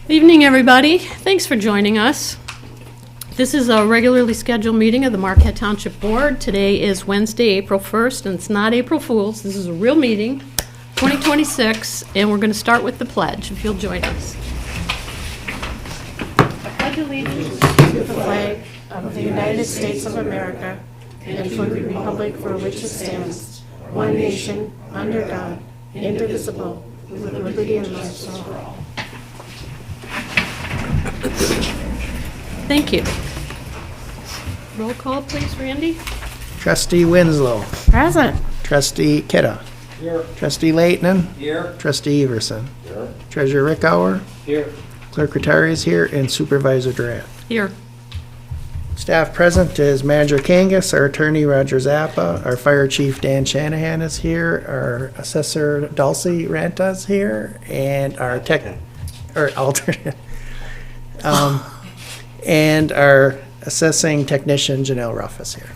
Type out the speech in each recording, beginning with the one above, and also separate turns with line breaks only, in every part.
Evening, everybody. Thanks for joining us. This is a regularly scheduled meeting of the Marquette Township Board. Today is Wednesday, April 1st, and it's not April Fool's. This is a real meeting, 2026, and we're going to start with the pledge, if you'll join us.
I pledge allegiance to the flag of the United States of America and for the republic for which it stands, one nation, under God, indivisible, with liberty and justice for all.
Thank you. Roll call, please, Randy.
Trustee Winslow.
Present.
Trustee Kidda.
Here.
Trustee Leighton.
Here.
Trustee Everson.
Here.
Treasurer Rickauer.
Here.
Clerk Rattari is here, and Supervisor Durant.
Here.
Staff present is Manager Kangas, our attorney Roger Zappa, our fire chief Dan Shanahan is here, our assessor Dulcie Ranta is here, and our alternate, and our assessing technician Janelle Ruff is here.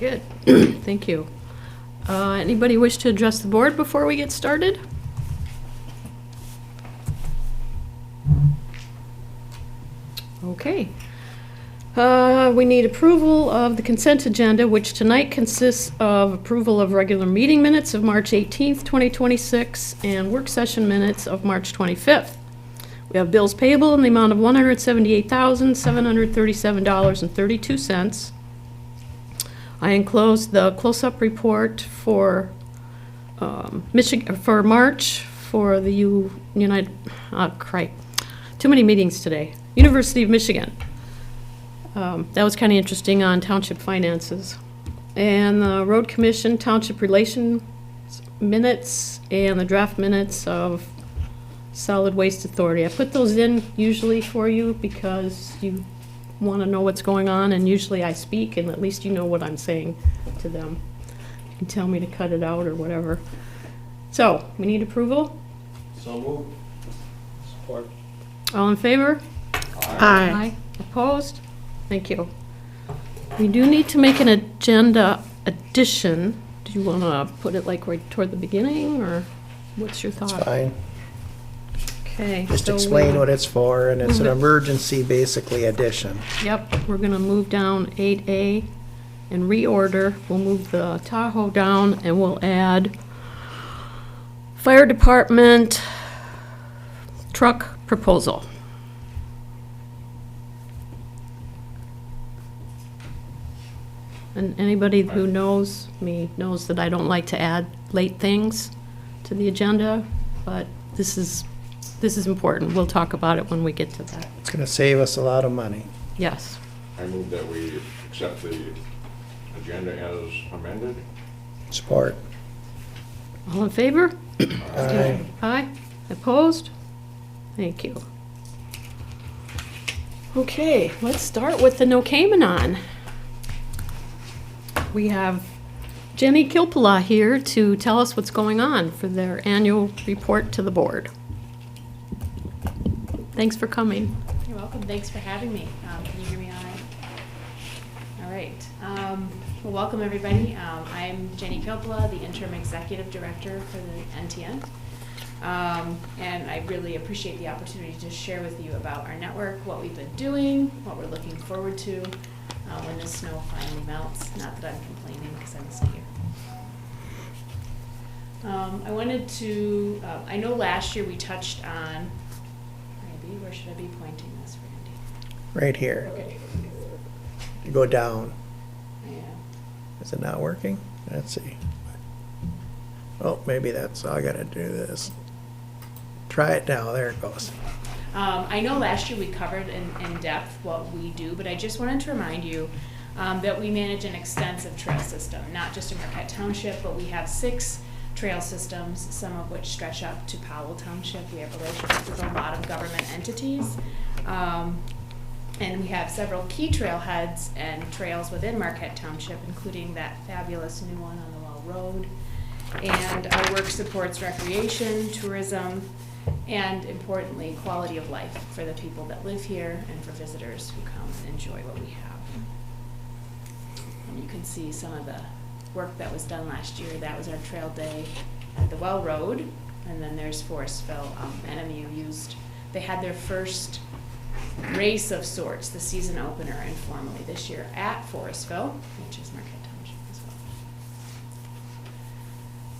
Good. Thank you. Anybody wish to address the board before we get started? Okay. We need approval of the consent agenda, which tonight consists of approval of regular meeting minutes of March 18th, 2026, and work session minutes of March 25th. We have bills payable in the amount of $178,737.32. I enclosed the close-up report for Michigan for March for the too many meetings today. University of Michigan. That was kind of interesting on township finances. And the road commission township relation minutes and the draft minutes of solid waste authority. I put those in usually for you because you want to know what's going on, and usually I speak and at least you know what I'm saying to them. You can tell me to cut it out or whatever. So, we need approval?
So moved. Support.
All in favor?
Aye.
Opposed? Thank you. We do need to make an agenda addition. Do you want to put it like right toward the beginning, or what's your thought?
It's fine.
Okay.
Just
so
explain
we-
what it's for, and it's an
Move it.
emergency, basically, addition.
Yep, we're gonna move down 8A and reorder. We'll move the Tahoe down and we'll add fire department truck proposal. And anybody who knows me knows that I don't like to add late things to the agenda, but this is important. We'll talk about it when we get to that.
It's gonna save us a lot of money.
Yes.
I move that we accept the agenda as amended.
Support.
All in favor?
Aye.
Aye. Opposed? Thank you. Okay, let's start with the No Cayman on. We have Jenny Kilpala here to tell us what's going on for their annual report to the board. Thanks for coming.
You're welcome. Thanks for having me. Can you hear me all right? All right. Well, welcome, everybody. I'm Jenny Kilpala, the Interim Executive Director for the NTN. And I really appreciate the opportunity to share with you about our network, what we've been doing, what we're looking forward to when the snow finally melts. Not that I'm complaining, because I'm still here. I wanted to, I know last year we touched on, maybe, where should I be pointing this, Randy?
Right here.
Okay.
You go down.
Yeah.
Is it not working? Let's see. Oh, maybe that's, I gotta do this. Try it now, there it goes.
I know last year we covered in depth what we do, but I just wanted to remind you that we manage an extensive trail system, not just in Marquette Township, but we have 6 trail systems, some of which stretch up to Powell Township. We have relationships with a lot of government entities. And we have several key trailheads and trails within Marquette Township, including that fabulous new one on the Well Road. And our work supports recreation, tourism, and importantly, quality of life for the people that live here and for visitors who come and enjoy what we have. And you can see some of the work that was done last year. That was our trail day at the Well Road. And then there's Forestville. NMU used They had their first race of sorts, the season opener informally this year at Forestville, which is Marquette Township as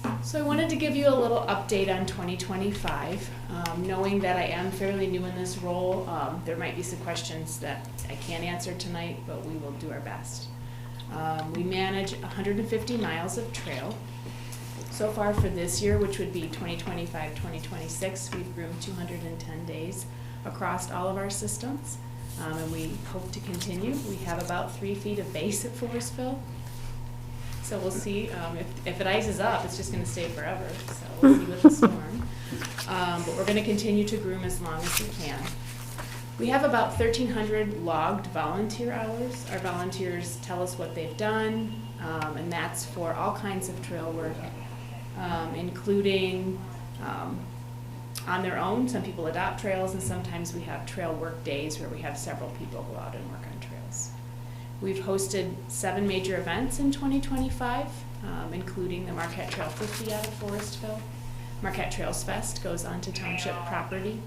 well. So I wanted to give you a little update on 2025. Knowing that I am fairly new in this role, there might be some questions that I can't answer tonight, but we will do our best. We manage 150 miles of trail. So far for this year, which would be 2025-2026, we've groomed 210 days across all of our systems, and we hope to continue. We have about 3 feet of base at Forestville, so we'll see. If it ices up, it's just going to stay forever, so we'll see with the storm. But we're going to continue to groom as long as we can. We have about 1,300 logged volunteer hours. Our volunteers tell us what they've done, and that's for all kinds of trail work, including on their own. Some people adopt trails, and sometimes we have trail work days where we have several people go out and work on trails. We've hosted 7 major events in 2025, including the Marquette Trail 50 out of Forestville. Marquette Trails Fest goes onto township property.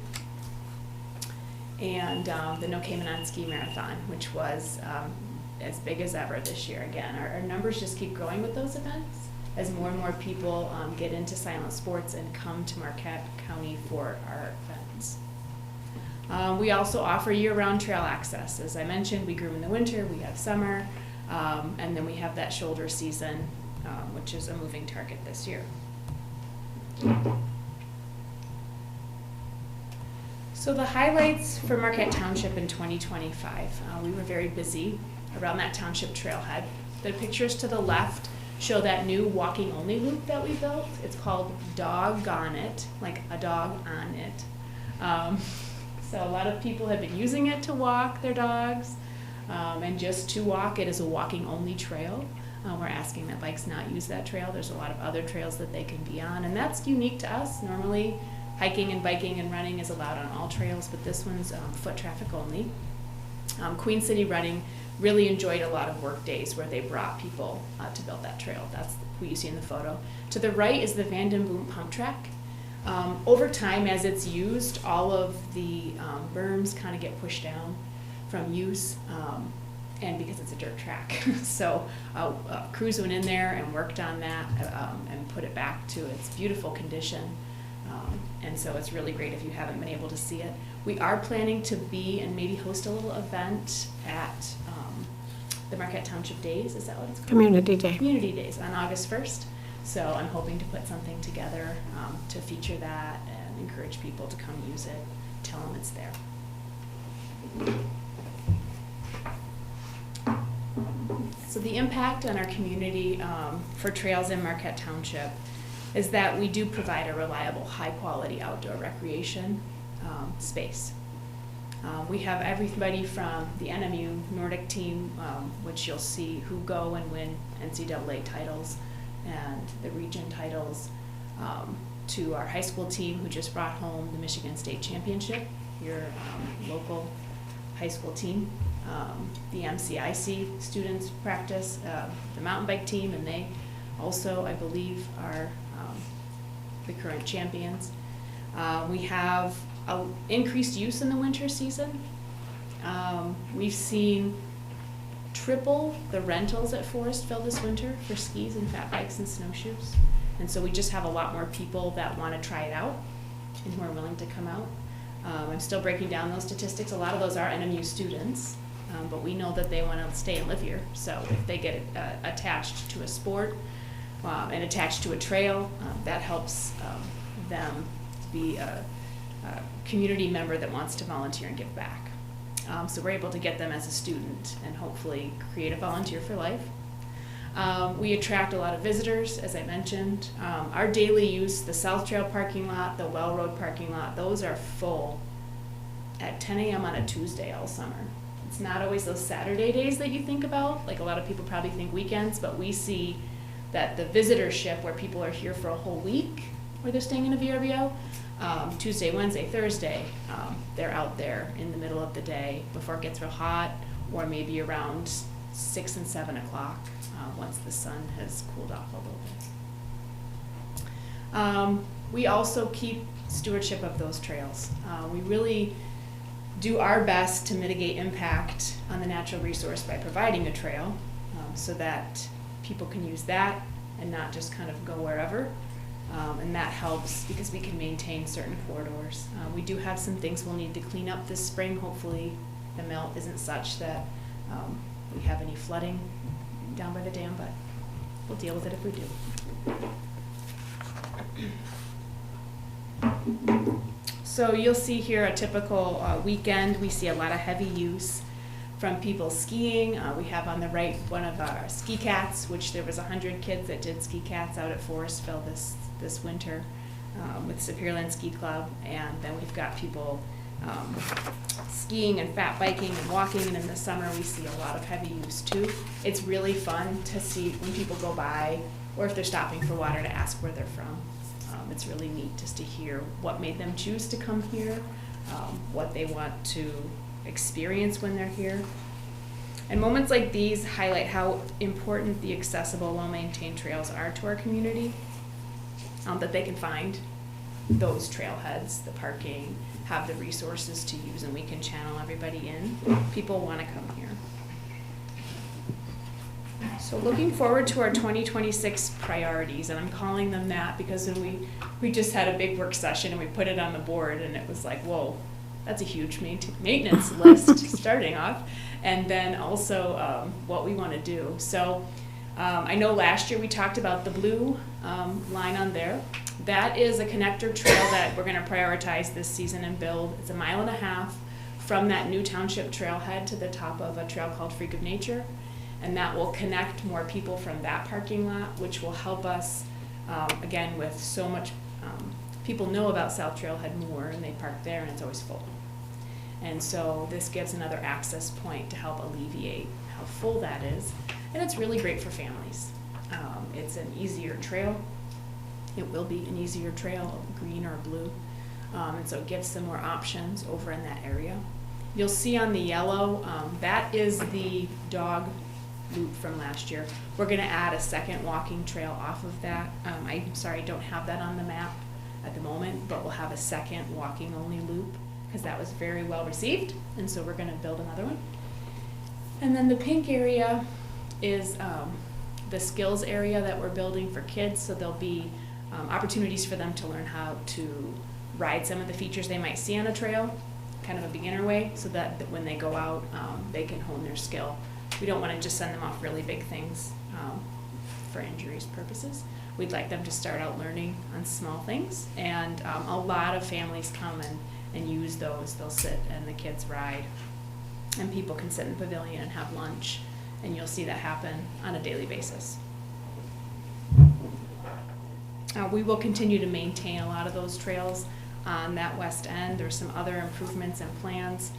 And the No Cayman on Ski Marathon, which was as big as ever this year. Again, our numbers just keep growing with those events as more and more people get into silent sports and come to Marquette County for our events. We also offer year-round trail access. As I mentioned, we groom in the winter, we have summer, and then we have that shoulder season, which is a moving target this year. So the highlights for Marquette Township in 2025, we were very busy around that township trailhead. The pictures to the left show that new walking only loop that we built. It's called Doggone It, like a dog on it. So a lot of people have been using it to walk their dogs, and just to walk. It is a walking only trail. We're asking that bikes not use that trail. There's a lot of other trails that they can be on, and that's unique to us. Normally, hiking and biking and running is allowed on all trails, but this one's foot traffic only. Queen City Running really enjoyed a lot of work days where they brought people to build that trail. That's who you see in the photo. To the right is the Van Den Boom pump track. Over time, as it's used, all of the berms kind of get pushed down from use, and because it's a dirt track. So crews went in there and worked on that and put it back to its beautiful condition. And so it's really great if you haven't been able to see it. We are planning to be and maybe host a little event at the Marquette Township Days. Is that what it's called?
Community Day.
Community Days on August 1st. So I'm hoping to put something together to feature that and encourage people to come use it, tell them it's there. So the impact on our community for trails in Marquette Township is that we do provide a reliable, high-quality outdoor recreation space. We have everybody from the NMU Nordic team, which you'll see who go and win NCAA titles and the region titles, to our high school team who just brought home the Michigan State Championship, your local high school team. The MCIC students practice, the mountain bike team, and they also, I believe, are the current champions. We have increased use in the winter season. We've seen triple the rentals at Forestville this winter for skis and fat bikes and snowshoes. And so we just have a lot more people that want to try it out and who are willing to come out. I'm still breaking down those statistics. A lot of those are NMU students, but we know that they want to stay and live here. So if they get attached to a sport and attached to a trail, that helps them be a community member that wants to volunteer and give back. So we're able to get them as a student and hopefully create a volunteer for life. We attract a lot of visitors, as I mentioned. Our daily use, the South Trail parking lot, the Well Road parking lot, those are full at 10 a.m. on a Tuesday all summer. It's not always those Saturday days that you think about. Like a lot of people probably think weekends, but we see that the visitorship where people are here for a whole week, where they're staying in a VRBO, Tuesday, Wednesday, Thursday, they're out there in the middle of the day before it gets real hot, or maybe around 6 and 7 o'clock once the sun has cooled off a little bit. we also keep stewardship of those trails. We really do our best to mitigate impact on the natural resource by providing a trail, so that people can use that and not just kind of go wherever. And that helps because we can maintain certain corridors. We do have some things we'll need to clean up this spring. Hopefully the melt isn't such that we have any flooding down by the dam, but we'll deal with it if we do. So you'll see here a typical weekend. We see a lot of heavy use from people skiing. We have on the right one of our ski cats, which there was 100 kids that did ski cats out at Forestville this winter with Superiorland Ski Club. And then we've got people skiing and fat biking and walking, and in the summer we see a lot of heavy use too. It's really fun to see when people go by, or if they're stopping for water, to ask where they're from. It's really neat just to hear what made them choose to come here, what they want to experience when they're here. And moments like these highlight how important the accessible, well-maintained trails are to our community, that they can find those trailheads, the parking, have the resources to use, and we can channel everybody in. People want to come here. So looking forward to our 2026 priorities, and I'm calling them that because when we just had a big work session and we put it on the board, and it was like, whoa, that's a huge maintenance list starting off, and then also what we want to do. So I know last year we talked about the blue line on there. That is a connector trail that we're going to prioritize this season and build. It's 1.5 miles from that new township trailhead to the top of a trail called Freak of Nature. And that will connect more people from that parking lot, which will help us, again, with so much, people know about South Trailhead more, and they park there, and it's always full. And so this gives another access point to help alleviate how full that is. And it's really great for families. It's an easier trail. It will be an easier trail, green or blue. And so it gives some more options over in that area. You'll see on the yellow, that is the dog loop from last year. We're going to add a second walking trail off of that. I'm sorry, I don't have that on the map at the moment, but we'll have a second walking only loop because that was very well received, and so we're going to build another one. And then the pink area is the skills area that we're building for kids, so there'll be opportunities for them to learn how to ride some of the features they might see on a trail, kind of a beginner way, so that when they go out, they can hone their skill. We don't want to just send them off really big things for injuries purposes. We'd like them to start out learning on small things, and a lot of families come and use those. They'll sit and the kids ride, and people can sit in the pavilion and have lunch, and you'll see that happen on a daily basis. We will continue to maintain a lot of those trails on that west end. There's some other improvements and plans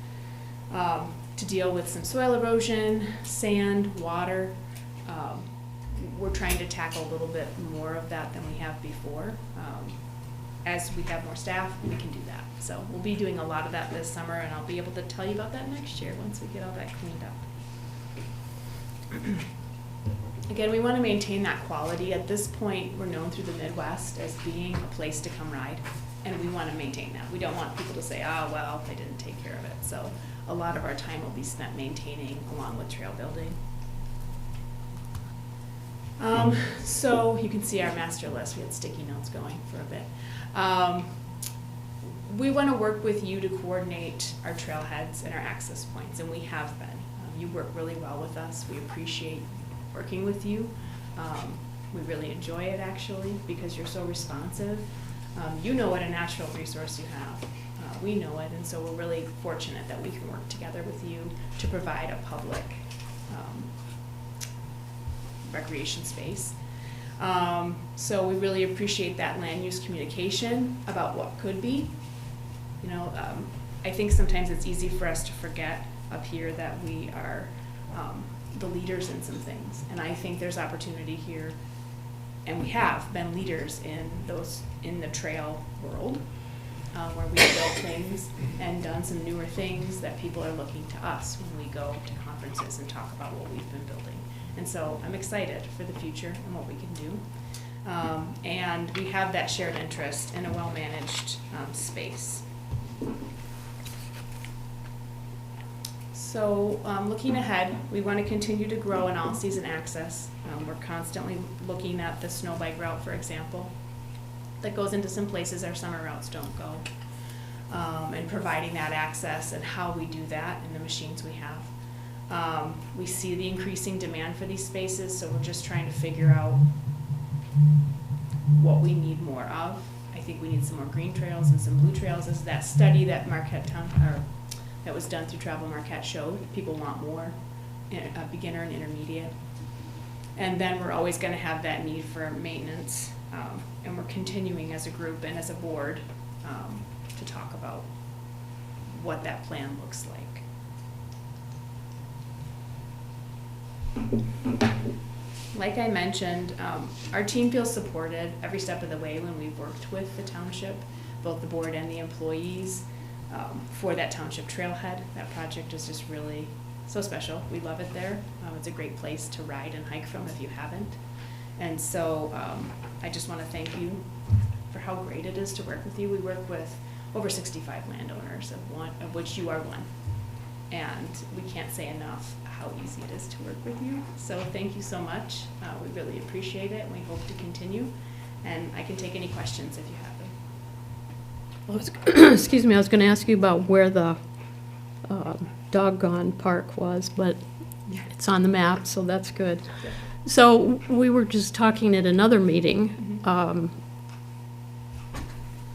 to deal with some soil erosion, sand, water. We're trying to tackle a little bit more of that than we have before. As we have more staff, we can do that. So we'll be doing a lot of that this summer, and I'll be able to tell you about that next year once we get all that cleaned up. Again, we want to maintain that quality. At this point, we're known through the Midwest as being a place to come ride, and we want to maintain that. We don't want people to say, oh, well, they didn't take care of it. So a lot of our time will be spent maintaining along with trail building. So you can see our master list. We had sticky notes going for a bit. We want to work with you to coordinate our trailheads and our access points, and we have been. You work really well with us. We appreciate working with you. We really enjoy it, actually, because you're so responsive. You know what a natural resource you have. We know it, and so we're really fortunate that we can work together with you to provide a public recreation space. So we really appreciate that land use communication about what could be. You know, I think sometimes it's easy for us to forget up here that we are the leaders in some things, and I think there's opportunity here, and we have been leaders in the trail world, where we've built things and done some newer things that people are looking to us when we go to conferences and talk about what we've been building. And so I'm excited for the future and what we can do. And we have that shared interest in a well-managed space. So looking ahead, we want to continue to grow in all-season access. We're constantly looking at the snow bike route, for example, that goes into some places our summer routes don't go, and providing that access and how we do that and the machines we have. We see the increasing demand for these spaces, so we're just trying to figure out what we need more of. I think we need some more green trails and some blue trails. As that study that that was done through Travel Marquette showed, people want more, beginner and intermediate. And then we're always going to have that need for maintenance, and we're continuing as a group and as a board to talk about what that plan looks like. Like I mentioned, our team feels supported every step of the way when we've worked with the township, both the board and the employees, for that township trailhead. That project is just really so special. We love it there. It's a great place to ride and hike from if you haven't. And so I just want to thank you for how great it is to work with you. We work with over 65 landowners, of which you are one. And we can't say enough how easy it is to work with you. So thank you so much. We really appreciate it, and we hope to continue. And I can take any questions if you have them.
Well, excuse me, I was going to ask you about where the doggone park was, but it's on the map, so that's good. So we were just talking at another meeting.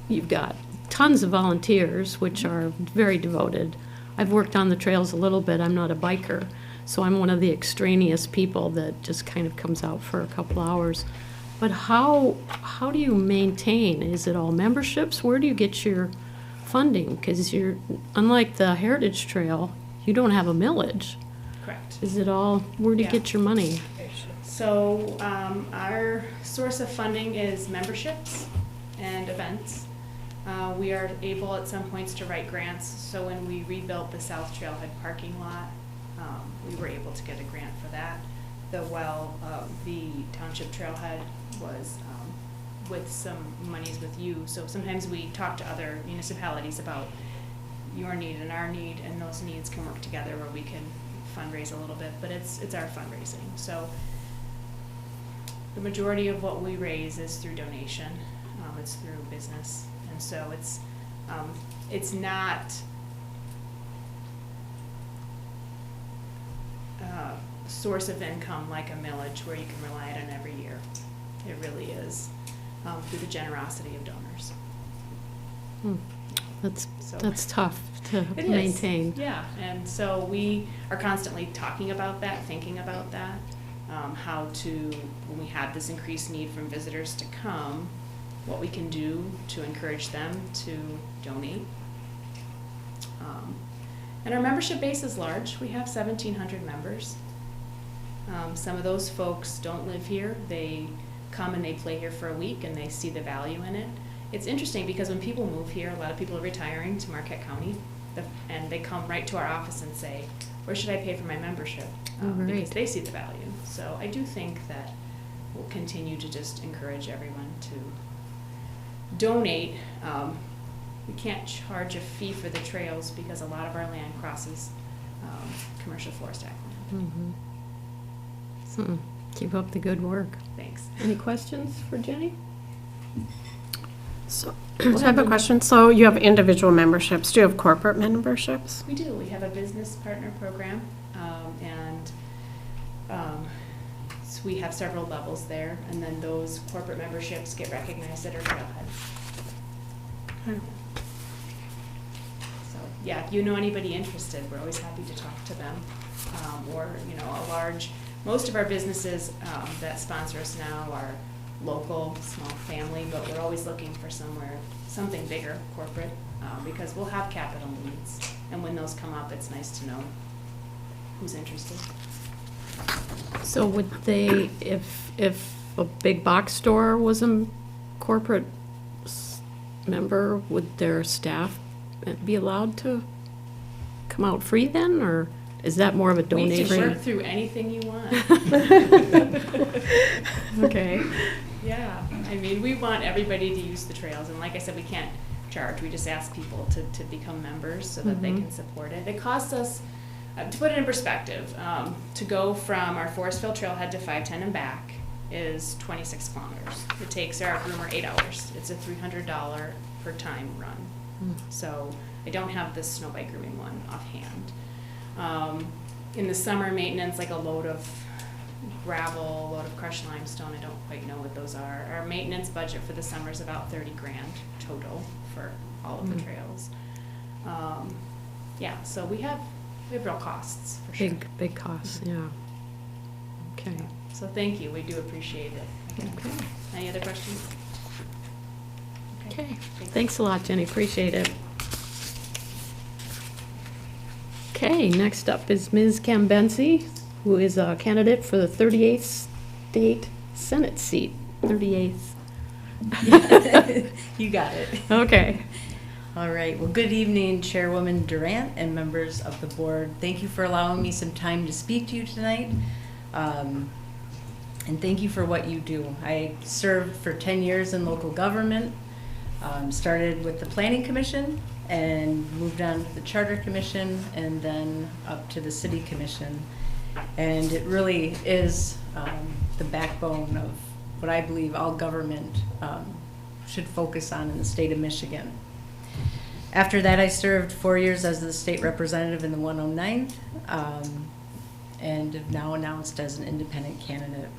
You've got tons of volunteers, which are very devoted. I've worked on the trails a little bit. I'm not a biker, so I'm one of the extraneous people that just kind of comes out for a couple hours. But how do you maintain? Is it all memberships? Where do you get your funding? Because you're, unlike the Heritage Trail, you don't have a millage.
Correct.
Is it all, where do you
Yeah.
get your money?
So our source of funding is memberships and events. We are able at some points to write grants. So when we rebuilt the South Trailhead parking lot, we were able to get a grant for that. The Township Trailhead was with some monies with you. So sometimes we talk to other municipalities about your need and our need, and those needs can work together where we can fundraise a little bit, but it's our fundraising. So the majority of what we raise is through donation. It's through business, and so it's not a source of income like a millage where you can rely on every year. It really is through the generosity of donors.
That's tough to
It is.
maintain.
Yeah, and so we are constantly talking about that, thinking about that, how to, when we have this increased need from visitors to come, what we can do to encourage them to donate. And our membership base is large. We have 1,700 members. Some of those folks don't live here. They come and they play here for a week and they see the value in it. It's interesting because when people move here, a lot of people are retiring to Marquette County, and they come right to our office and say, where should I pay for my membership? Because they see the value. So I do think that we'll continue to just encourage everyone to donate. We can't charge a fee for the trails because a lot of our land crosses commercial forest act land.
Keep up the good work.
Thanks.
Any questions for Jenny?
So, I have a question. So you have individual memberships. Do you have corporate memberships?
We do. We have a business partner program, and so we have several levels there, and then those corporate memberships get recognized at our trailhead.
Okay.
So, yeah, if you know anybody interested, we're always happy to talk to them. Or, most of our businesses that sponsor us now are local, small family, but we're always looking for something bigger, corporate, because we'll have capital needs. And when those come up, it's nice to know who's interested.
So would they, if a big box store was a corporate member, would their staff be allowed to come out free then, or is that more of a
We can
donation?
work through anything you want.
Okay.
Yeah, I mean, we want everybody to use the trails, and like I said, we can't charge, we just ask people to become members so that they can support it. It costs us, to put it in perspective, to go from our Forestville Trailhead to 510 and back is 26 kilometers. It takes our groomer 8 hours. It's a $300 per time run. So I don't have the snow bike grooming one offhand. In the summer maintenance, like a load of gravel, a load of crushed limestone, I don't quite know what those are. Our maintenance budget for the summer is about 30 grand total for all of the trails. Yeah, so we have real costs for sure.
Big costs, yeah. Okay.
So thank you, we do appreciate it.
Okay.
Any other questions?
Okay. Thanks a lot, Jenny. Appreciate it. Okay, next up is Ms. Cambenzi, who is a candidate for the 38th State Senate seat. 38th.
You got it.
Okay.
All right. Well, good evening, Chairwoman Durant and members of the board. Thank you for allowing me some time to speak to you tonight. And thank you for what you do. I served for 10 years in local government, started with the Planning Commission and moved on to the Charter Commission and then up to the City Commission. And it really is the backbone of what I believe all government should focus on in the state of Michigan. After that, I served 4 years as the state representative in the 109th and have now announced as an independent candidate.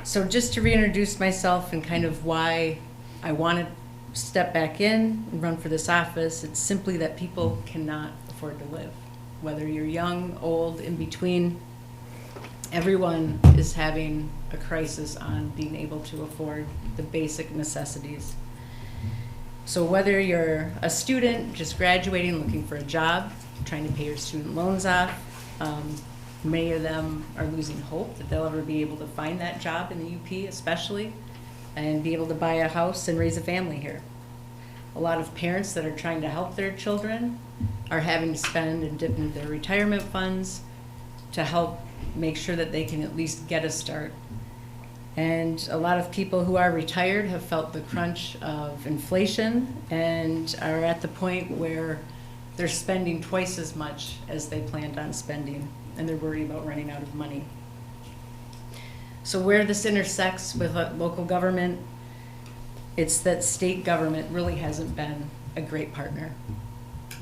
So just to reintroduce myself and kind of why I want to step back in and run for this office, it's simply that people cannot afford to live. Whether you're young, old, in between, everyone is having a crisis on being able to afford the basic necessities. So whether you're a student just graduating, looking for a job, trying to pay your student loans off, many of them are losing hope that they'll ever be able to find that job in the UP especially, and be able to buy a house and raise a family here. A lot of parents that are trying to help their children are having to spend and dip into their retirement funds to help make sure that they can at least get a start. And a lot of people who are retired have felt the crunch of inflation and are at the point where they're spending twice as much as they planned on spending, and they're worried about running out of money. So where this intersects with local government, it's that state government really hasn't been a great partner.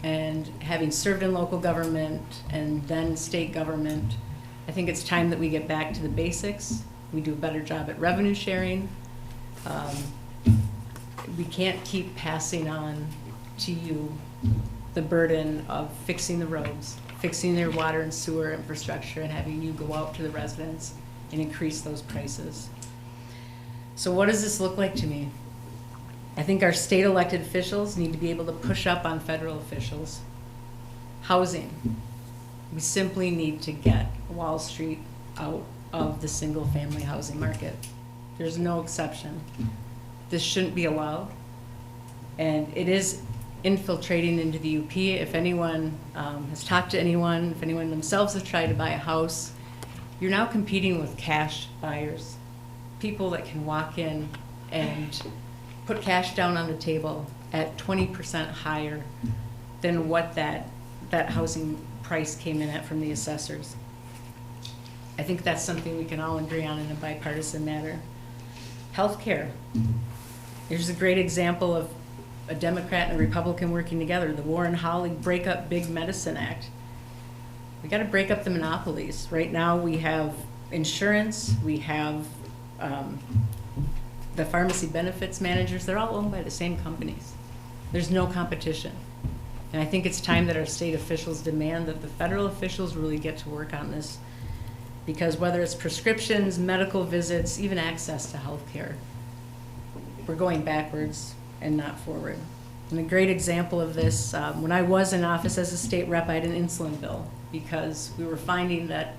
And having served in local government and then state government, I think it's time that we get back to the basics. We do a better job at revenue sharing. We can't keep passing on to you the burden of fixing the roads, fixing their water and sewer infrastructure, and having you go out to the residents and increase those prices. So what does this look like to me? I think our state elected officials need to be able to push up on federal officials. Housing. We simply need to get Wall Street out of the single family housing market. There's no exception. This shouldn't be allowed. And it is infiltrating into the UP. If anyone has talked to anyone, if anyone themselves has tried to buy a house, you're now competing with cash buyers, people that can walk in and put cash down on the table at 20% higher than what that housing price came in at from the assessors. I think that's something we can all agree on in a bipartisan matter. Healthcare. Here's a great example of a Democrat and a Republican working together. The Warren-Hawley Break Up Big Medicine Act. We got to break up the monopolies. Right now we have insurance, we have the pharmacy benefits managers. They're all owned by the same companies. There's no competition. And I think it's time that our state officials demand that the federal officials really get to work on this, because whether it's prescriptions, medical visits, even access to health care, we're going backwards and not forward. And a great example of this, when I was in office as a state rep, I had an insulin bill because we were finding that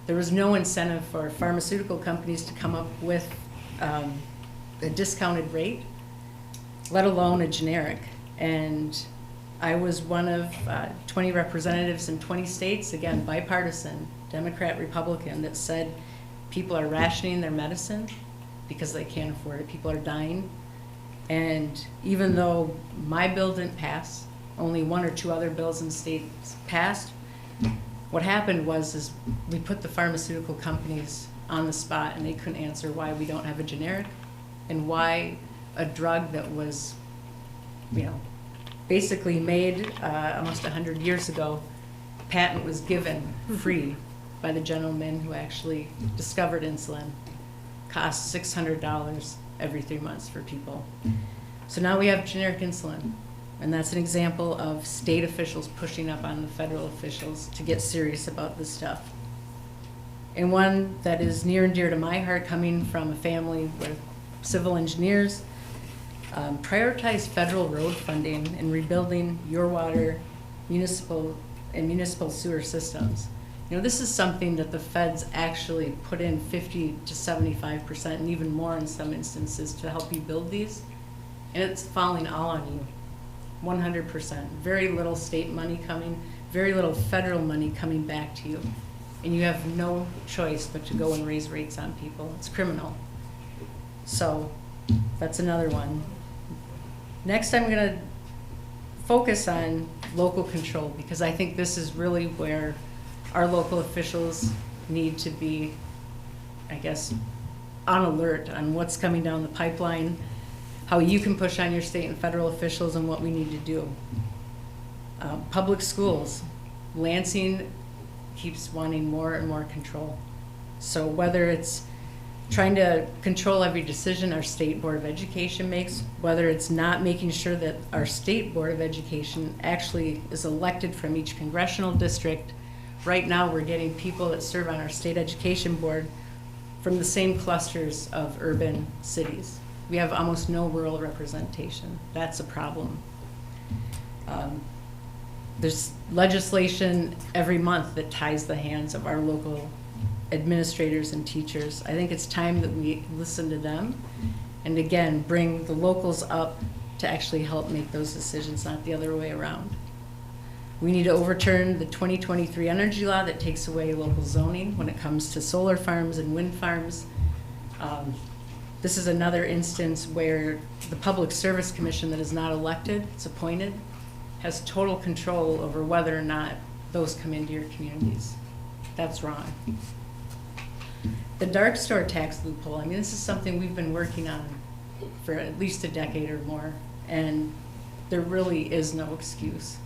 there was no incentive for pharmaceutical companies to come up with a discounted rate, let alone a generic. And I was one of 20 representatives in 20 states, again, bipartisan, Democrat, Republican, that said People are rationing their medicine because they can't afford it. People are dying. And even though my bill didn't pass, only 1 or 2 other bills in the state passed, what happened is we put the pharmaceutical companies on the spot, and they couldn't answer why we don't have a generic and why a drug that was, basically made almost 100 years ago, patent was given free by the gentleman who actually discovered insulin, costs $600 every 3 months for people. So now we have generic insulin, and that's an example of state officials pushing up on the federal officials to get serious about this stuff. And one that is near and dear to my heart, coming from a family with civil engineers, prioritize federal road funding and rebuilding your water, municipal sewer systems. This is something that the feds actually put in 50 to 75% and even more in some instances to help you build these. And it's falling all on you, 100%. Very little state money coming, very little federal money coming back to you. And you have no choice but to go and raise rates on people. It's criminal. So that's another one. Next, I'm going to focus on local control, because I think this is really where our local officials need to be, I guess, on alert on what's coming down the pipeline, how you can push on your state and federal officials, and what we need to do. Public schools. Lansing keeps wanting more and more control. So whether it's trying to control every decision our state board of education makes, whether it's not making sure that our state board of education actually is elected from each congressional district. Right now, we're getting people that serve on our state education board from the same clusters of urban cities. We have almost no rural representation. That's a problem. There's legislation every month that ties the hands of our local administrators and teachers. I think it's time that we listen to them and, again, bring the locals up to actually help make those decisions, not the other way around. We need to overturn the 2023 energy law that takes away local zoning when it comes to solar farms and wind farms. This is another instance where the Public Service Commission that is not elected, it's appointed, has total control over whether or not those come into your communities. That's wrong. The dark store tax loophole, this is something we've been working on for at least a decade or more, and there really is no excuse.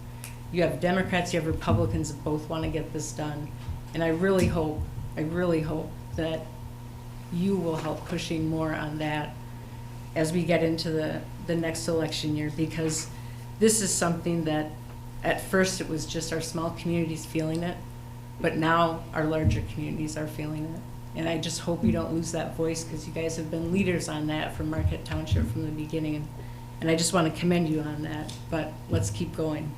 You have Democrats, you have Republicans that both want to get this done, and I really hope that you will help pushing more on that as we get into the next election year, because this is something that at first it was just our small communities feeling it, but now our larger communities are feeling it. And I just hope you don't lose that voice, because you guys have been leaders on that from Marquette Township from the beginning. And I just want to commend you on that, but let's keep going.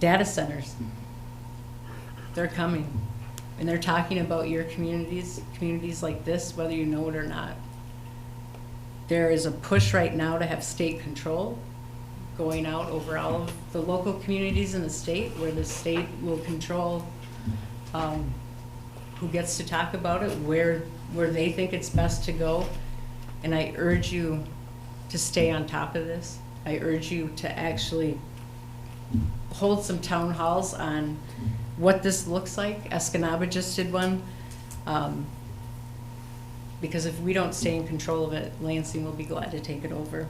Data centers, they're coming. And they're talking about your communities like this, whether you know it or not. There is a push right now to have state control going out over all of the local communities in the state, where the state will control who gets to talk about it, where they think it's best to go. And I urge you to stay on top of this. I urge you to actually hold some town halls on what this looks like. Escanaba just did one. Because if we don't stay in control of it, Lansing will be glad to take it over.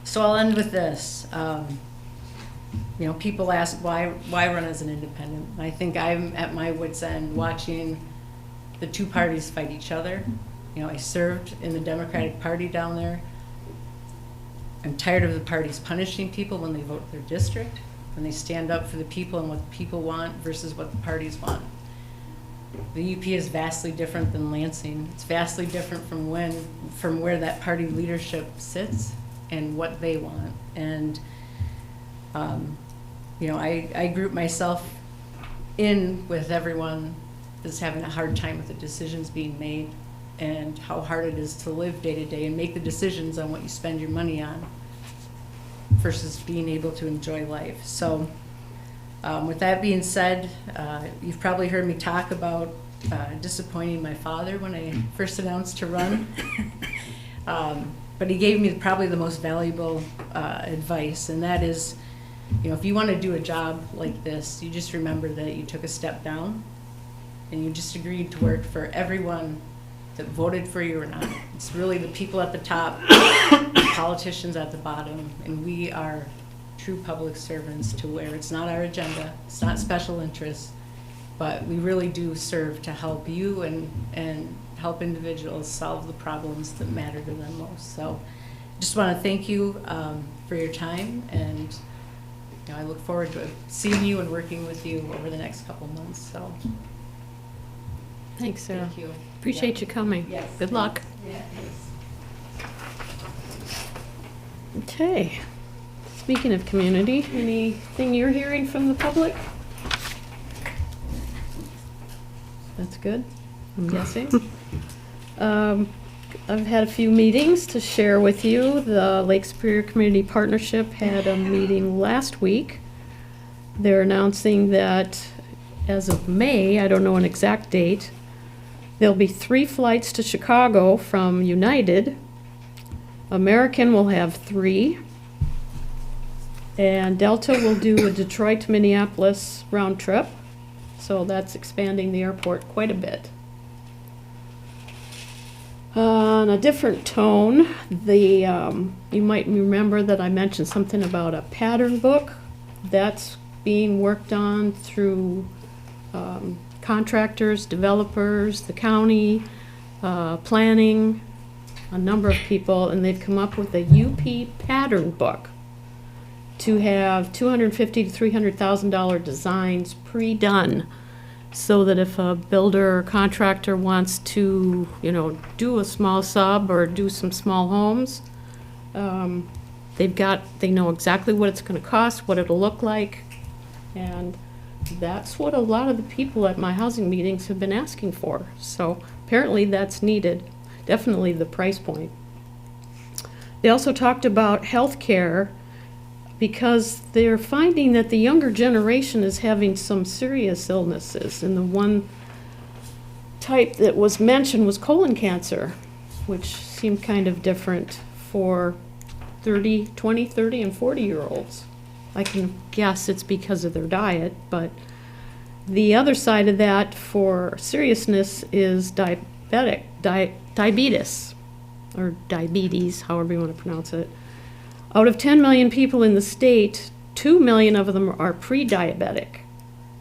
So I'll end with this. People ask, why run as an independent? I think I'm at my wit's end watching the two parties fight each other. I served in the Democratic Party down there. I'm tired of the parties punishing people when they vote their district, when they stand up for the people and what the people want versus what the parties want. The UP is vastly different than Lansing. It's vastly different from where that party leadership sits and what they want. And I group myself in with everyone that's having a hard time with the decisions being made and how hard it is to live day to day and make the decisions on what you spend your money on versus being able to enjoy life. So with that being said, you've probably heard me talk about disappointing my father when I first announced to run. But he gave me probably the most valuable advice, and that is, if you want to do a job like this, you just remember that you took a step down, and you just agreed to work for everyone that voted for you or not. It's really the people at the top, the politicians at the bottom, and we are true public servants to where it's not our agenda, it's not special interests, but we really do serve to help you and help individuals solve the problems that matter to them most. So just want to thank you for your time, and I look forward to seeing you and working with you over the next couple months. So
Thanks, Sarah.
thank you.
Appreciate you coming.
Yes.
Good luck.
Yeah, thanks.
Okay. Speaking of community, anything you're hearing from the public? That's good, I'm guessing. I've had a few meetings to share with you. The Lake Superior Community Partnership had a meeting last week. They're announcing that as of May, I don't know an exact date, there'll be 3 flights to Chicago from United. American will have 3. And Delta will do a Detroit to Minneapolis round trip. So that's expanding the airport quite a bit. On a different tone, you might remember that I mentioned something about a pattern book. That's being worked on through contractors, developers, the county, planning, a number of people, and they've come up with a UP pattern book to have $250,000 to $300,000 designs pre-done, so that if a builder or contractor wants to, do a small sub or do some small homes, they know exactly what it's going to cost, what it'll look like, and that's what a lot of the people at my housing meetings have been asking for. So apparently that's needed, definitely the price point. They also talked about healthcare, because they're finding that the younger generation is having some serious illnesses. And the one type that was mentioned was colon cancer, which seemed kind of different for 20, 30, and 40-year-olds. I can guess it's because of their diet, but the other side of that for seriousness is diabetes, or diabetes, however you want to pronounce it. Out of 10 million people in the state, 2 million of them are pre-diabetic,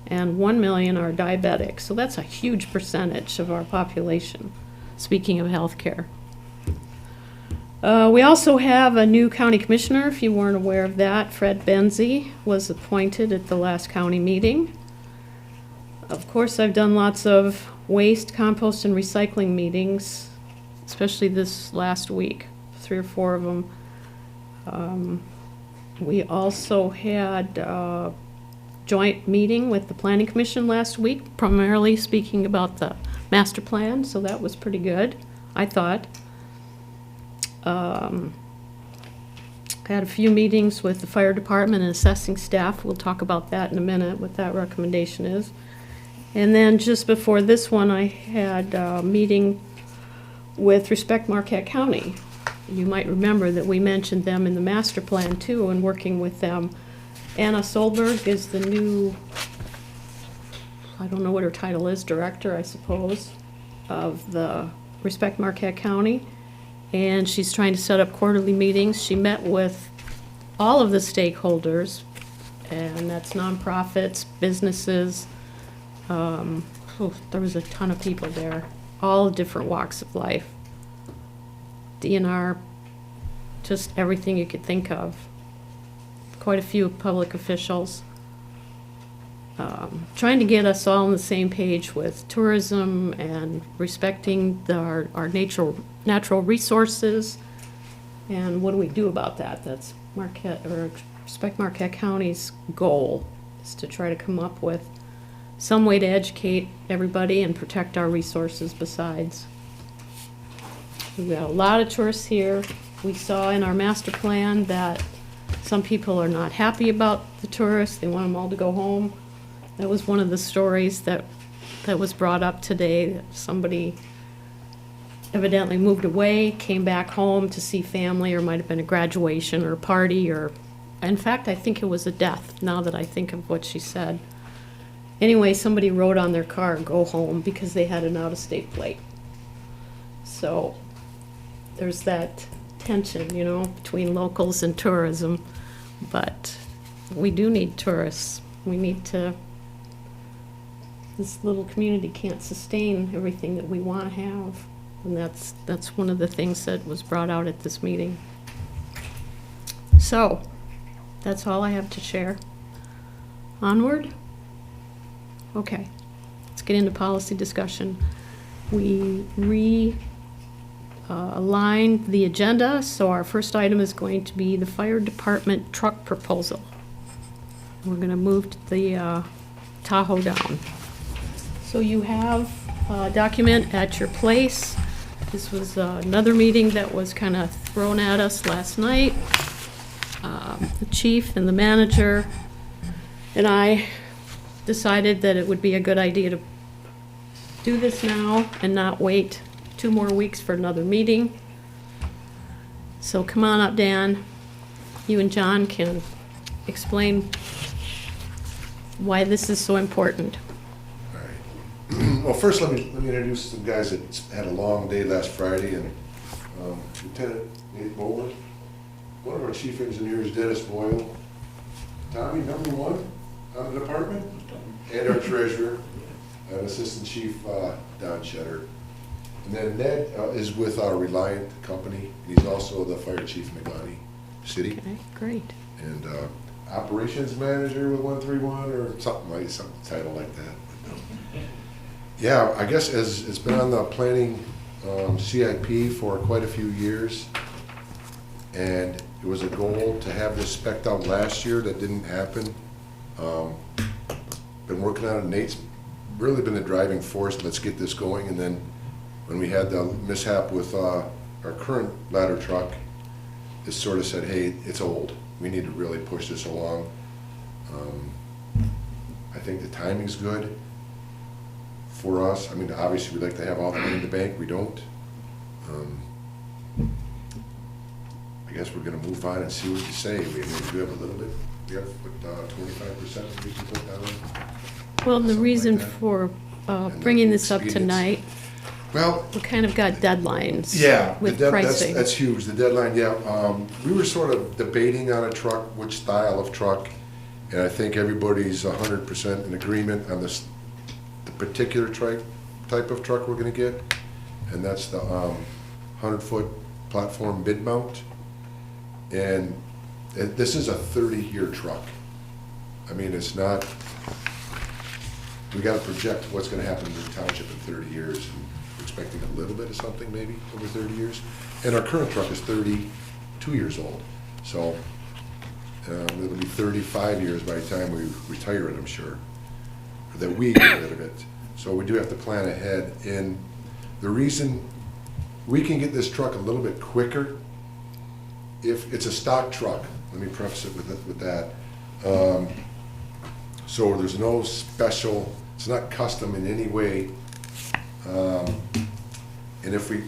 and 1 million are diabetic. So that's a huge percentage of our population, speaking of healthcare. We also have a new county commissioner, if you weren't aware of that. Fred Benzie was appointed at the last county meeting. Of course, I've done lots of waste, compost, and recycling meetings, especially this last week, 3 or 4 of them. We also had a joint meeting with the Planning Commission last week, primarily speaking about the master plan, so that was pretty good, I thought. Had a few meetings with the fire department and assessing staff. We'll talk about that in a minute, what that recommendation is. And then just before this one, I had a meeting with Respect Marquette County. You might remember that we mentioned them in the master plan too, and working with them. Anna Solberg is the new, I don't know what her title is, director, I suppose, of the Respect Marquette County. And she's trying to set up quarterly meetings. She met with all of the stakeholders, and that's nonprofits, businesses. There was a ton of people there, all different walks of life. DNR, just everything you could think of. Quite a few public officials. Trying to get us all on the same page with tourism and respecting our natural resources. And what do we do about that? That's Respect Marquette County's goal, is to try to come up with some way to educate everybody and protect our resources besides. We've got a lot of tourists here. We saw in our master plan that some people are not happy about the tourists. They want them all to go home. That was one of the stories that that was brought up today. Somebody evidently moved away, came back home to see family, or might have been a graduation or a party, or, in fact, I think it was a death, now that I think of what she said. Anyway, somebody wrote on their car, "Go home," because they had an out-of-state plate. So there's that tension, you know, between locals and tourism. But we do need tourists. We need to, this little community can't sustain everything that we want to have. And that's one of the things that was brought out at this meeting. So, that's all I have to share. Onward? Okay, let's get into policy discussion. We aligned the agenda, so our first item is going to be the fire department truck proposal. We're gonna move the Tahoe down. So you have a document at your place. This was another meeting that was kind of thrown at us last night. The chief and the manager and I decided that it would be a good idea to do this now and not wait 2 more weeks for another meeting. So come on up, Dan. You and John can explain why this is so important.
All right. Well, first let me introduce some guys that had a long day last Friday, and Lieutenant Nate Bowler, one of our chief engineers, Dennis Boyle, Tommy, number 1 on the department, and our treasurer, and Assistant Chief Don Cheddar. And then Ned is with our Reliant company, and he's also the fire chief in Negani City.
Okay, great.
And operations manager with 131 or something some title like that. Yeah, I guess as it's been on the planning CIP for quite a few years, and it was a goal to have this spec'd out last year. That didn't happen. Been working on it. Nate's really been the driving force. Let's get this going. And then when we had the mishap with our current ladder truck, it sort of said, hey, it's old. We need to really push this along. I think the timing's good for us. I mean, obviously, we'd like to have all the money in the bank. We don't. I guess we're going to move on and see what you say. We do have a little bit. We have 25% we can put down.
Well, the
Something
reason
like that.
for
And
bringing
the
this up
expedience.
tonight,
Well,
we kind of got deadlines
yeah,
with
that's
pricing.
huge. The deadline, yeah. We were sort of debating on a truck, which style of truck, and I think everybody's 100% in agreement on the particular type of truck we're going to get, and that's the 100-foot platform bid mount. And this is a 30-year truck. I mean, it's not. We got to project what's going to happen in the township in 30 years. And we're expecting a little bit of something maybe over 30 years. And our current truck is 32 years old. So it'll be 35 years by the time we retire it, I'm sure, or that we get rid of it. So we do have to plan ahead. And the reason we can get this truck a little bit quicker, if it's a stock truck, let me preface it with that. So there's no special, it's not custom in any way. And if we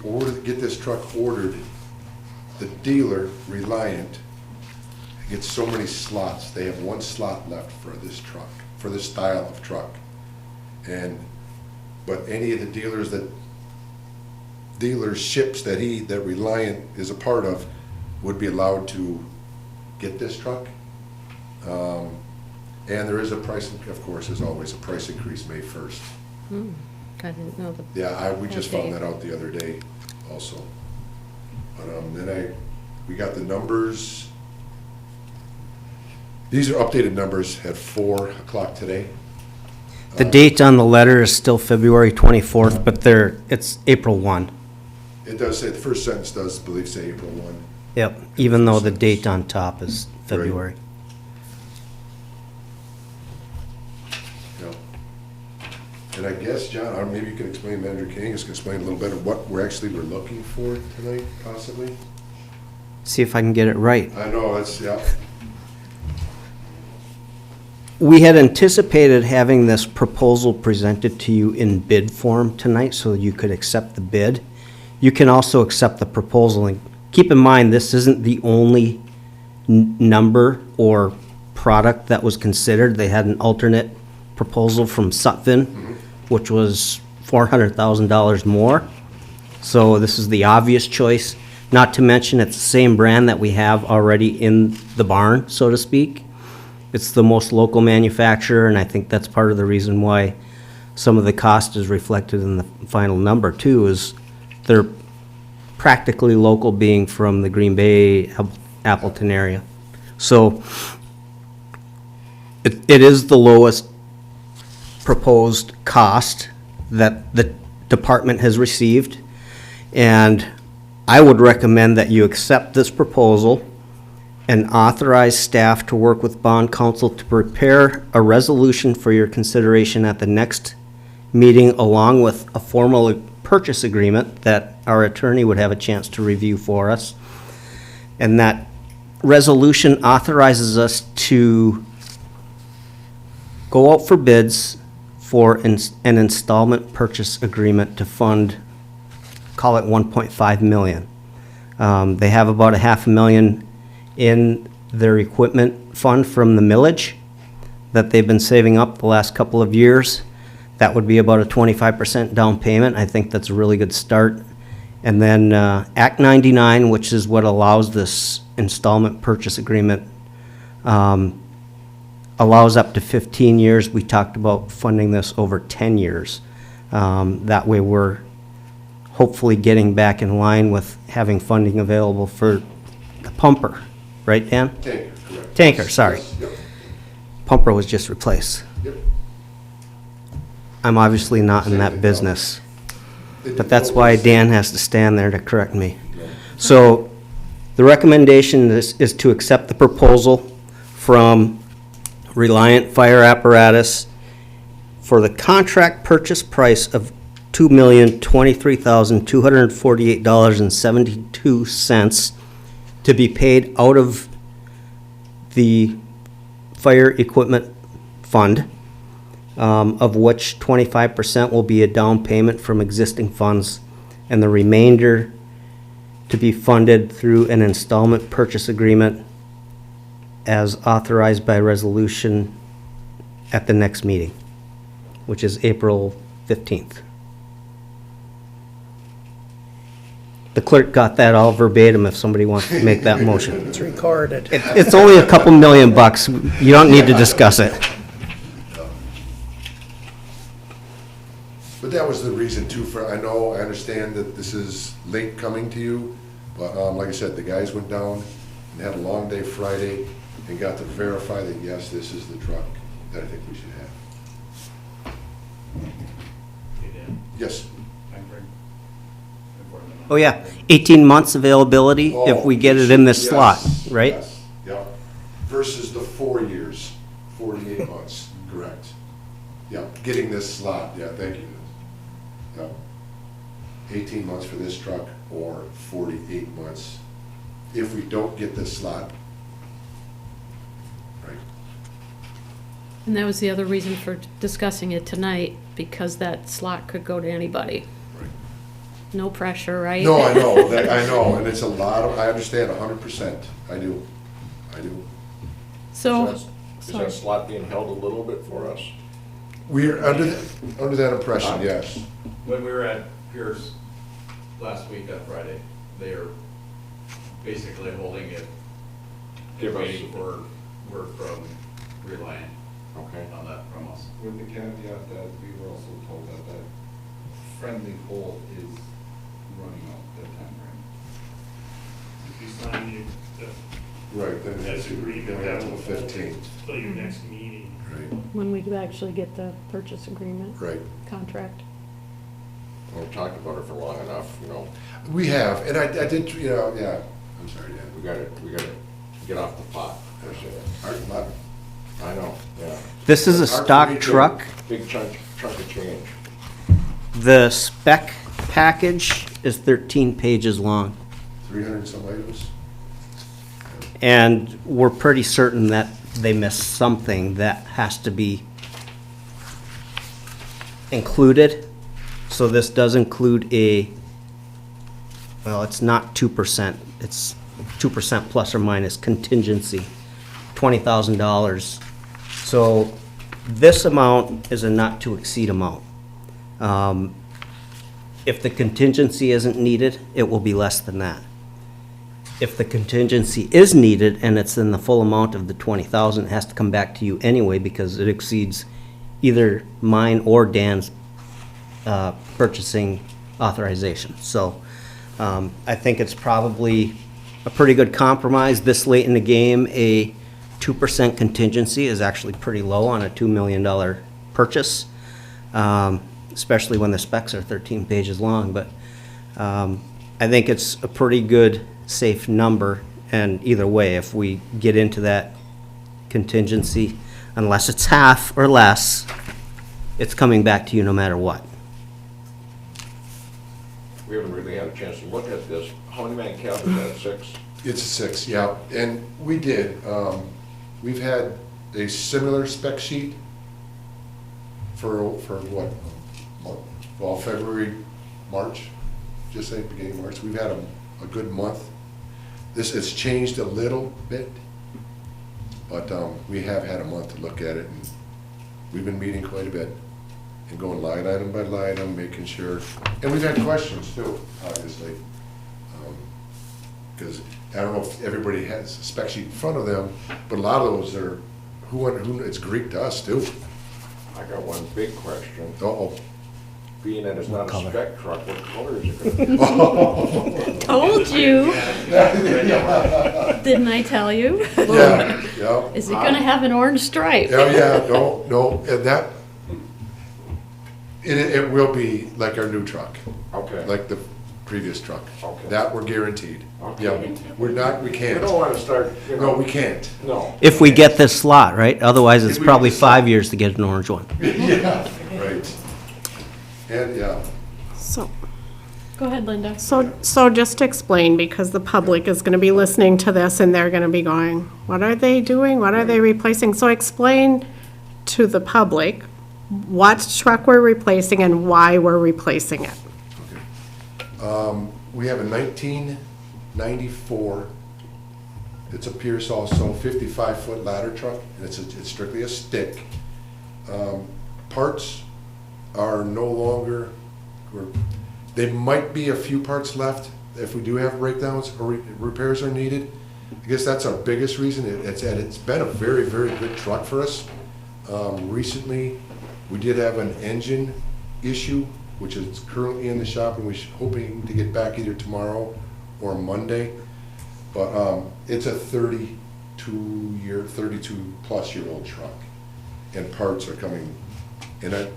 get this truck ordered, the dealer, Reliant, gets so many slots. They have 1 slot left for this truck, for this style of truck. But any of the dealerships that Reliant is a part of would be allowed to get this truck. And there is a price, of course, as always, a price increase May 1st.
I didn't know that.
Yeah, we just
Okay.
found that out the other day also. But then we got the numbers. These are updated numbers at 4 o'clock today.
The date on the letter is still February 24th, but it's April 1.
It does say, the first sentence does, I believe, say April 1.
Yep, even though the date on top is February.
Yeah. And I guess, John, or maybe you can explain, Manager King, can explain a little bit of what we're looking for tonight, possibly?
See if I can get it right.
I know, that's, yeah.
we had anticipated having this proposal presented to you in bid form tonight so you could accept the bid. You can also accept the proposal, and keep in mind, this isn't the only number or product that was considered. They had an alternate proposal from Sutphin, which was $400,000 more. So this is the obvious choice, not to mention it's the same brand that we have already in the barn, so to speak. It's the most local manufacturer, and I think that's part of the reason why some of the cost is reflected in the final number too, is they're practically local, being from the Green Bay, Appleton area. So it is the lowest proposed cost that the department has received. And I would recommend that you accept this proposal and authorize staff to work with bond counsel to prepare a resolution for your consideration at the next meeting, along with a formal purchase agreement that our attorney would have a chance to review for us. And that resolution authorizes us to go out for bids for an installment purchase agreement to fund, call it 1.5 million. They have about a $500,000 in their equipment fund from the millage that they've been saving up the last couple of years. That would be about a 25% down payment. I think that's a really good start. And then Act 99, which is what allows this installment purchase agreement, allows up to 15 years. We talked about funding this over 10 years. That way we're hopefully getting back in line with having funding available for the pumper. Right, Dan?
Tanker, correct.
Tanker, sorry.
Yes, yep,
Pumper was just replaced.
yep.
I'm obviously not in that business, but that's why Dan has to stand there to correct me. So the recommendation is to accept the proposal from Reliant Fire Apparatus for the contract purchase price of $2,023,248.72 to be paid out of the fire equipment fund, of which 25% will be a down payment from existing funds, and the remainder to be funded through an installment purchase agreement as authorized by resolution at the next meeting, which is April 15th. The clerk got that all verbatim if somebody wants to make that motion.
It's recorded.
It's only a couple $1 million. You don't need to discuss it.
But that was the reason too for, I understand that this is late coming to you, but like I said, the guys went down and had a long day Friday and got to verify that, yes, this is the truck that I think we should have. Yes.
Oh, yeah, 18 months availability if we get it in this
Yes,
slot, right?
Yes, yep. Versus the 4 years, 48 months, correct. Yep, getting this slot, yeah, thank you. Yep. 18 months for this truck or 48 months if we don't get this slot. Right.
And that was the other reason for discussing it tonight, because that slot could go to anybody.
Right.
No pressure, right?
No, I know, I know, and it's a lot of, I understand 100%, I do.
So,
Is that slot being held a little bit for us?
We're under that impression, yes.
When we were at Pierce last week on Friday, they are basically holding it, waiting for word from Reliant
Okay.
on that from us.
With the caveat that we were also told that that friendly hold is running out that time frame.
If you sign the
Right, then
that
it's
agreement,
going
that
out
will
till the 15th.
till your next meeting.
Right,
when we actually get the purchase agreement,
right.
contract.
Well, we've talked about it for long enough,
We have, and I did, yeah, I'm sorry, Dan.
we gotta get off the pot. I know, yeah.
This is a
Hard for
stock
me to-
truck.
Big chunk of change.
The spec package is 13 pages long.
300 and some items?
And we're pretty certain that they miss something that has to be included. So this does include well, it's not 2%, it's 2% plus or minus contingency, $20,000. So this amount is a not to exceed amount. If the contingency isn't needed, it will be less than that. If the contingency is needed and it's in the full amount of the 20,000, it has to come back to you anyway because it exceeds either mine or Dan's purchasing authorization. So I think it's probably a pretty good compromise. This late in the game, a 2% contingency is actually pretty low on a $2 million purchase, especially when the specs are 13 pages long. But I think it's a pretty good, safe number. And either way, if we get into that contingency, unless it's half or less, it's coming back to you no matter what.
We haven't really had a chance to look at this. How many man cab is that, 6?
It's a 6, yeah, and we did, we've had a similar spec sheet for what, well, February, March, just say beginning of March. We've had a good month. This has changed a little bit, but we have had a month to look at it, and we've been meeting quite a bit and going line item by line item, making sure, and we've had questions too, obviously. Because I don't know if everybody has a spec sheet in front of them, but a lot of those are, who it's Greek to us too.
I got one big question.
Uh-oh.
Being that it's not a
color?
spec truck, what color is it gonna be?
Told you. Didn't I tell you?
Yeah, yeah.
Is it gonna have an orange stripe?
Oh, yeah, no, and that, it will be like our new truck,
Okay.
like the previous truck.
Okay.
That we're guaranteed.
Okay.
Yeah, we
We
can't.
don't wanna start, you
No,
know.
we can't.
No.
If we get this slot, right? Otherwise, it's
If we
probably
get the slot.
5 years to get an orange one.
Yeah, right. And, yeah,
So,
Go ahead, Linda.
so just to explain, because the public is gonna be listening to this and they're gonna be going, what are they doing? What are they replacing? So explain to the public what truck we're replacing and why we're replacing it.
we have a 1994, it's a Pierce also, 55-foot ladder truck, and it's strictly a stick. Parts are no longer, there might be a few parts left if we do have breakdowns or repairs are needed. I guess that's our biggest reason. It's been a very, very good truck for us. Recently, we did have an engine issue, which is currently in the shop, and we're hoping to get back either tomorrow or Monday. But it's a 32-plus-year-old truck, and parts are coming. And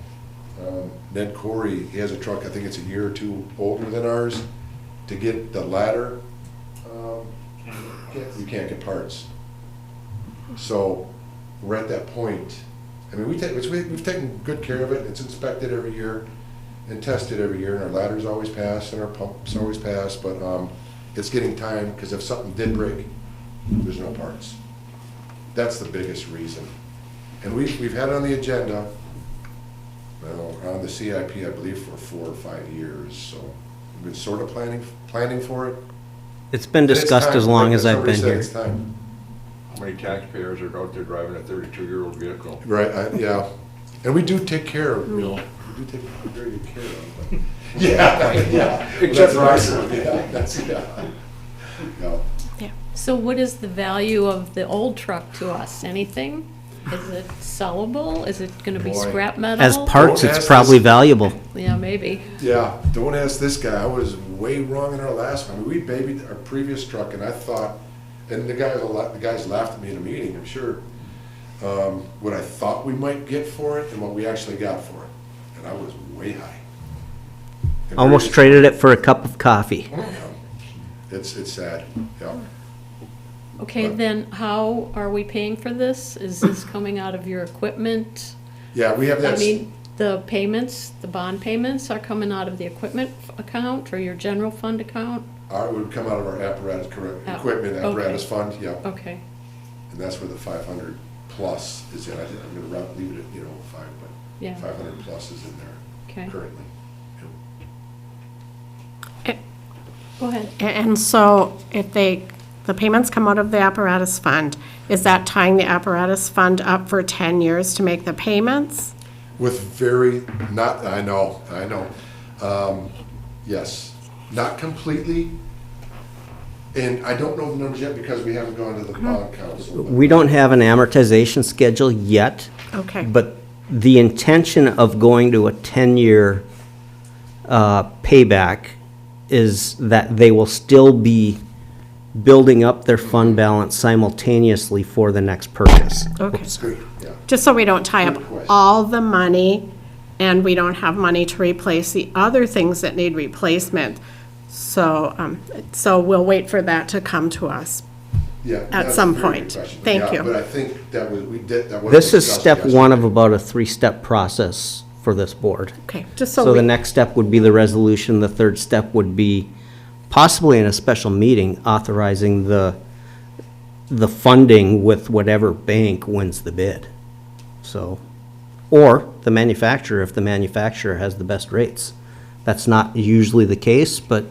Ned Corey, he has a truck, I think it's a year or two older than ours. To get the ladder, you can't get parts. So we're at that point. I mean, we've taken good care of it. It's inspected every year and tested every year, and our ladders always pass and our pumps always pass, but it's getting time, because if something did break, there's no parts. That's the biggest reason. And we've had it on the agenda, well, on the CIP, I believe, for 4 or 5 years, so we've been sort of planning for it.
It's been
And it's
discussed
time,
as long
like
as I've
somebody
been
said,
here.
it's time.
How many taxpayers are out there driving a 32-year-old vehicle?
Right, yeah. And we do take care of, we do take very good care of, but, yeah.
Except
That's
for
right. Yeah, that's, yeah.
So what is the value of the old truck to us? Anything? Is it sellable? Is it gonna be
Boy.
scrap metal?
As parts,
Don't
it's
ask
probably
this-
valuable.
Yeah, maybe.
Yeah, don't ask this guy, I was way wrong in our last one. We babied our previous truck, and I thought, and the guys laughed at me in a meeting, I'm sure, what I thought we might get for it and what we actually got for it. And I was way high. And
Almost
very-
traded it for a cup of coffee.
It's sad, yeah.
Okay, then how are we paying for this? Is this coming out of your equipment?
Yeah, we have
I
that,
mean, the payments, the bond payments are coming out of the equipment account or your general fund account?
it would come out of our apparatus,
Ah,
equipment apparatus
okay.
fund, yeah.
Okay,
And that's where the 500 plus is in, I think I'm gonna leave it at, 5,
Yeah.
but 500 plus is in there
Okay.
currently.
Go ahead.
And so if the payments come out of the apparatus fund, is that tying the apparatus fund up for 10 years to make the payments?
With I know. Yes, not completely. And I don't know the numbers yet because we haven't gone to the bond council.
We don't have an amortization schedule yet,
Okay.
but the intention of going to a 10-year payback is that they will still be building up their fund balance simultaneously for the next purchase.
Okay.
Good, yeah.
Just so we don't tie up
Good question.
all the money and we don't have money to replace the other things that need replacement. So, so we'll wait for that to come to us.
Yeah.
At
that's a
some
very good
point.
question.
Thank
Yeah,
you.
But I think that was
This is
discussed
step one of
yesterday.
about a 3-step process for this board.
Okay, just
So
so
the
we,
next step would be the resolution, the third step would be possibly in a special meeting authorizing the funding with whatever bank wins the bid. So, or the manufacturer, if the manufacturer has the best rates. That's not usually the case, but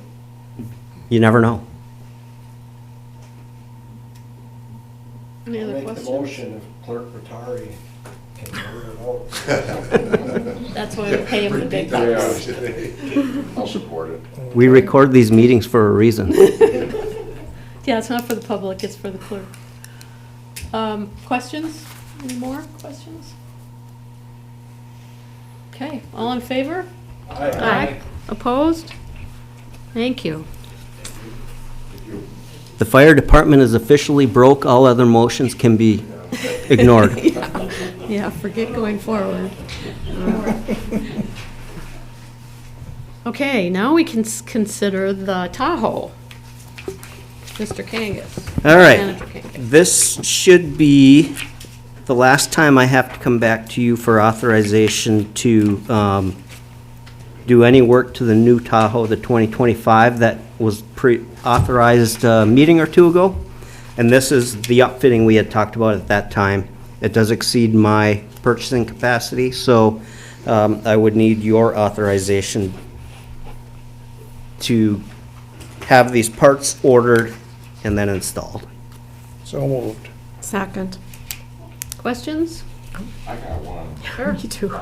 you never know.
Any other
Make the
questions?
motion if Clerk Rattari can hear it out.
That's why we pay him the big bucks.
Yeah, I'll support it.
We record these meetings for a reason.
Yeah, it's not for the public, it's for the clerk. Questions? Any more questions? Okay, all in favor? Aye. Opposed? Thank you.
The fire department is officially broke, all other motions can be ignored.
Yeah, forget going forward. Okay, now we can consider the Tahoe. Mr. Kangas.
All right.
Manager Kangas.
This should be the last time I have to come back to you for authorization to do any work to the new Tahoe, the 2025, that was pre-authorized a meeting or two ago. And this is the upfitting we had talked about at that time. It does exceed my purchasing capacity, so I would need your authorization to have these parts ordered and then installed.
So moved.
second.
Questions?
I got one.
Sure. Me too.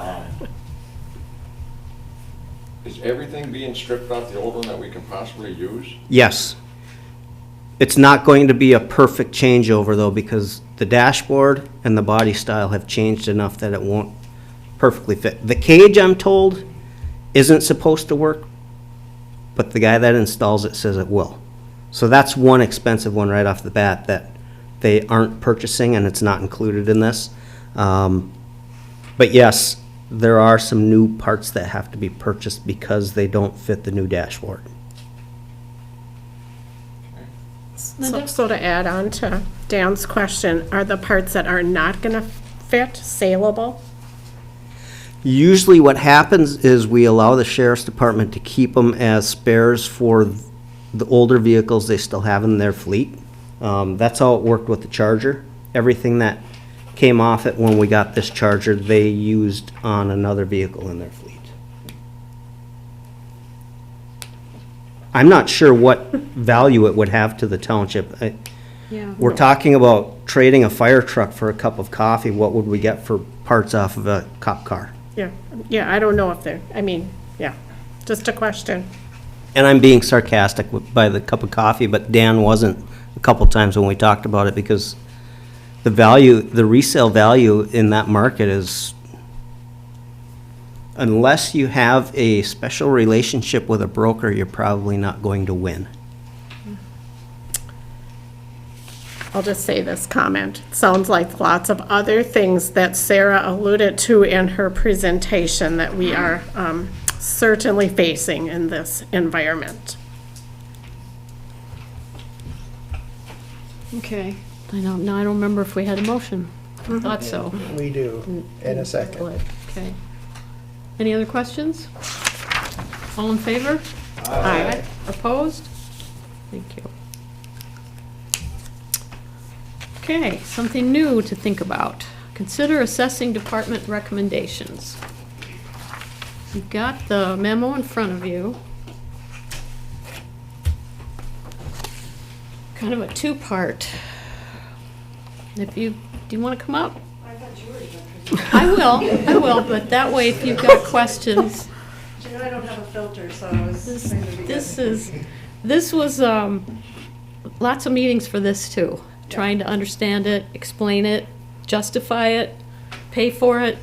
Is everything being stripped off the old one that we can possibly use?
Yes. It's not going to be a perfect changeover though, because the dashboard and the body style have changed enough that it won't perfectly fit. The cage, I'm told, isn't supposed to work, but the guy that installs it says it will. So that's one expensive one right off the bat that they aren't purchasing, and it's not included in this. But yes, there are some new parts that have to be purchased because they don't fit the new dashboard.
So to add on to Dan's question, are the parts that are not gonna fit saleable?
Usually what happens is we allow the sheriff's department to keep them as spares for the older vehicles they still have in their fleet. That's how it worked with the Charger. Everything that came off it when we got this Charger, they used on another vehicle in their fleet. I'm not sure what value it would have to the township.
Yeah.
We're talking about trading a fire truck for a cup of coffee. What would we get for parts off of a cop car?
Yeah, I don't know if they're, I mean, yeah, just a question.
And I'm being sarcastic by the cup of coffee, but Dan wasn't a couple times when we talked about it, because the value, the resale value in that market is, unless you have a special relationship with a broker, you're probably not going to win.
I'll just say this comment. Sounds like lots of other things that Sarah alluded to in her presentation that we are certainly facing in this environment.
Okay. I don't remember if we had a motion. I thought so.
We do, in a second.
Okay. Any other questions? All in favor? Opposed? Thank you. Okay, something new to think about. Consider assessing department recommendations. You've got the memo in front of you. Kind of a two-part. Do you want to come up?
I thought you were going
I will, but that way if you've got questions.
to. You know, I don't have a filter, so I was trying to be good.
This was, lots of meetings for this too. Trying to understand it, explain it, justify it, pay for it.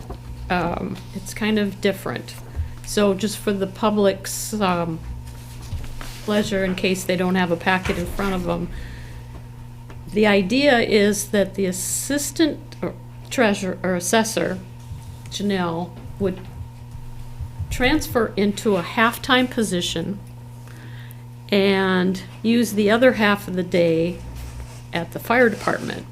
It's kind of different. So just for the public's, pleasure, in case they don't have a packet in front of them, the idea is that the assistant treasurer or assessor, Janelle, would transfer into a half-time position and use the other half of the day at the fire department.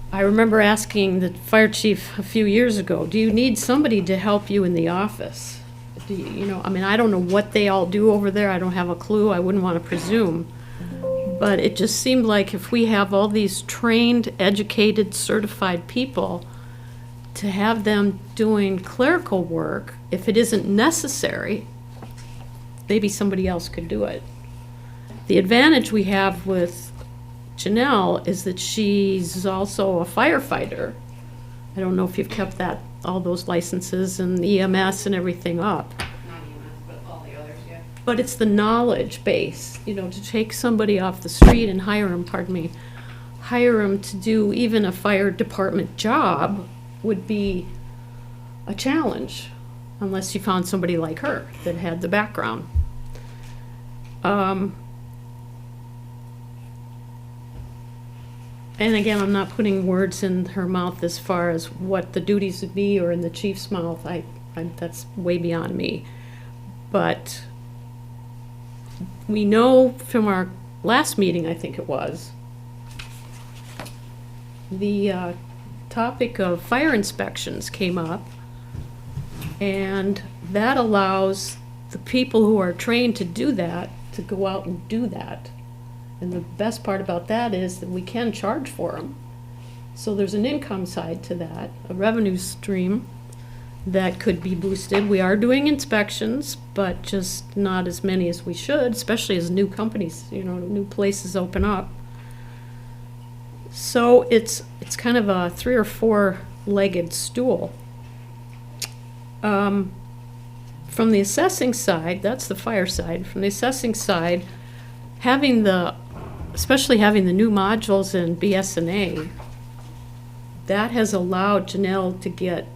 I remember asking the fire chief a few years ago, do you need somebody to help you in the office? I mean, I don't know what they all do over there. I don't have a clue. I wouldn't want to presume. But it just seemed like if we have all these trained, educated, certified people, to have them doing clerical work, if it isn't necessary, maybe somebody else could do it. The advantage we have with Janelle is that she's also a firefighter. I don't know if you've kept all those licenses and EMS and everything up.
Not EMS, but all the others, yeah.
But it's the knowledge base, to take somebody off the street and hire them to do even a fire department job would be a challenge, unless you found somebody like her that had the background. And again, I'm not putting words in her mouth as far as what the duties would be, or in the chief's mouth. That's way beyond me. But we know from our last meeting, I think it was, the topic of fire inspections came up, and that allows the people who are trained to do that to go out and do that. And the best part about that is that we can charge for them. So there's an income side to that, a revenue stream that could be boosted. We are doing inspections, but just not as many as we should, especially as new companies, new places open up. So it's kind of a 3 or 4-legged stool. From the assessing side, that's the fire side. From the assessing side, especially having the new modules in BS&A, that has allowed Janelle to get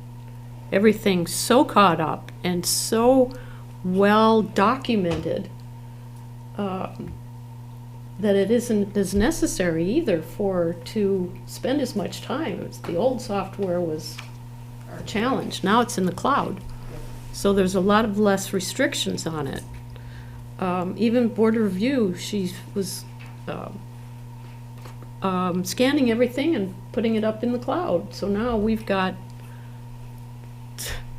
everything so caught up and so well documented that it isn't as necessary either to spend as much time. The old software was our challenge. Now it's in the cloud. So there's a lot of less restrictions on it. Even board review, she was scanning everything and putting it up in the cloud. So now we've got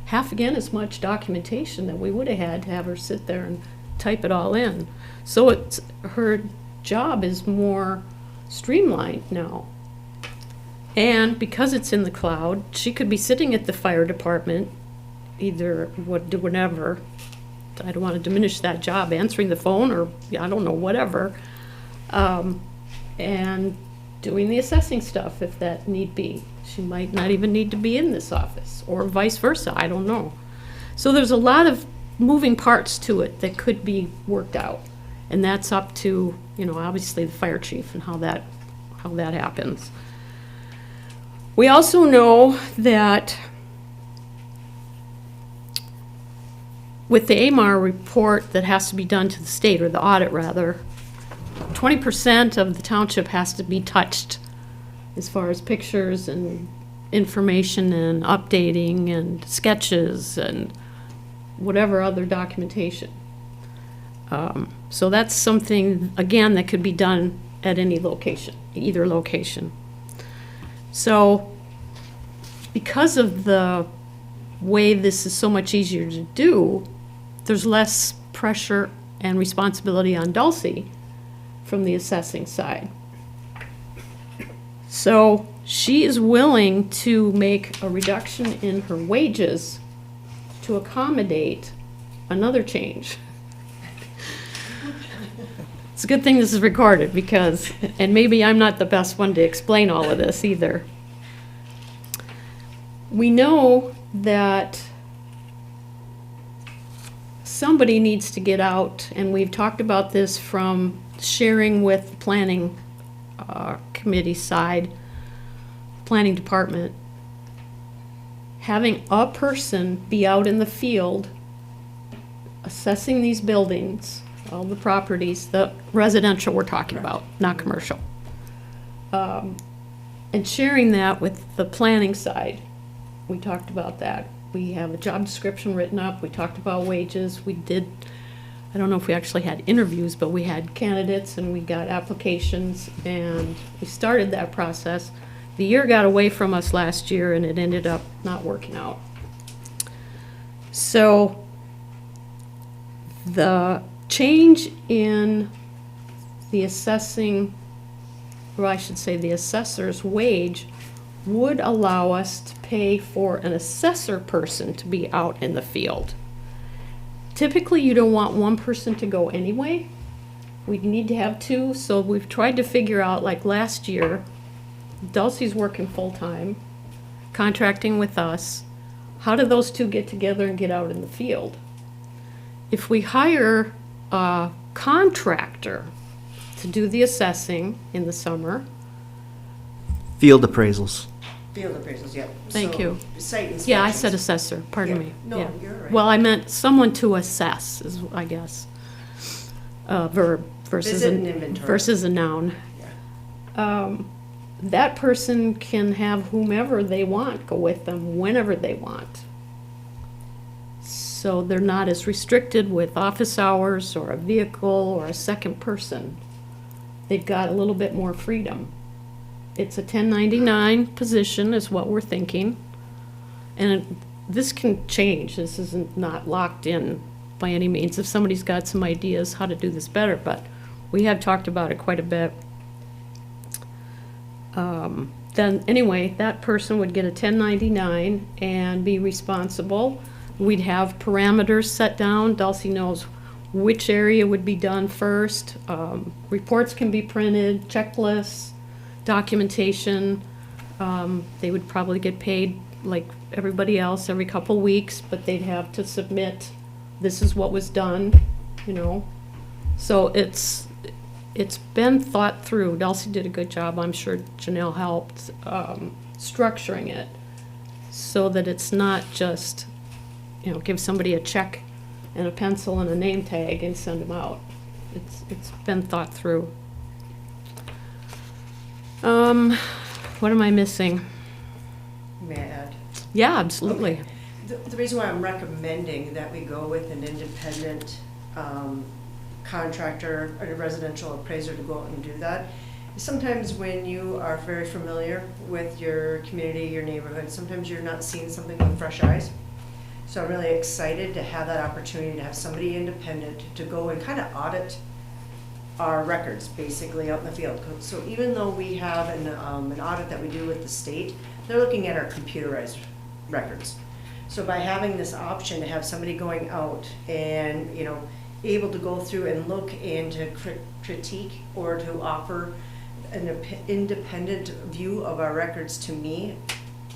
half again as much documentation that we would have had to have her sit there and type it all in. So her job is more streamlined now. And because it's in the cloud, she could be sitting at the fire department, whenever. I don't want to diminish that job, answering the phone or, I don't know, whatever, and doing the assessing stuff if that need be. She might not even need to be in this office, or vice versa, I don't know. So there's a lot of moving parts to it that could be worked out, and that's up to, obviously the fire chief and how that happens. We also know that with the AMAR report that has to be done to the state, or the audit rather, 20% of the township has to be touched as far as pictures and information and updating and sketches and whatever other documentation. So that's something, again, that could be done at any location, either location. So because of the way this is so much easier to do, there's less pressure and responsibility on Dulcie from the assessing side. So she is willing to make a reduction in her wages to accommodate another change. It's a good thing this is recorded because, and maybe I'm not the best one to explain all of this either. We know that somebody needs to get out, and we've talked about this from sharing with the planning committee side, planning department, having a person be out in the field assessing these buildings, all the properties, the residential we're talking about, not commercial. And sharing that with the planning side. We talked about that. We have a job description written up. We talked about wages. We did, I don't know if we actually had interviews, but we had candidates and we got applications and we started that process. The year got away from us last year and it ended up not working out. So the change in the assessing, or I should say the assessor's wage, would allow us to pay for an assessor person to be out in the field. Typically, you don't want one person to go anyway. We need to have two, so we've tried to figure out, like last year, Dulcie's working full-time, contracting with us. How do those two get together and get out in the field? If we hire a contractor to do the assessing in the summer.
Field appraisals.
Field appraisals, yeah.
Thank
So,
you.
Site inspections.
Yeah, I said assessor, pardon
Yeah.
me.
No,
Yeah.
you're right.
Well, I meant someone to assess, is, I guess. Verb versus
Visit and inventory.
versus a noun. That person can have whomever they want go with them whenever they want. So they're not as restricted with office hours or a vehicle or a second person. They've got a little bit more freedom. It's a 1099 position is what we're thinking. And this can change. This isn't not locked in by any means. If somebody's got some ideas how to do this better, but we have talked about it quite a bit. Then anyway, that person would get a 1099 and be responsible. We'd have parameters set down. Dulcie knows which area would be done first. Reports can be printed, checklists, documentation. They would probably get paid like everybody else every couple weeks, but they'd have to submit, this is what was done, you know. So it's been thought through. Dulcie did a good job. I'm sure Janelle helped structuring it so that it's not just, you know, give somebody a check and a pencil and a name tag and send them out. It's been thought through. What am I missing?
May I add?
Yeah, absolutely.
The reason why I'm recommending that we go with an independent contractor or a residential appraiser to go out and do that is sometimes when you are very familiar with your community, your neighborhood, sometimes you're not seeing something with fresh eyes. So I'm really excited to have that opportunity to have somebody independent to go and kind of audit our records basically out in the field. So even though we have an audit that we do with the state, they're looking at our computerized records. So by having this option to have somebody going out and, you know, able to go through and look and to critique or to offer an independent view of our records to me,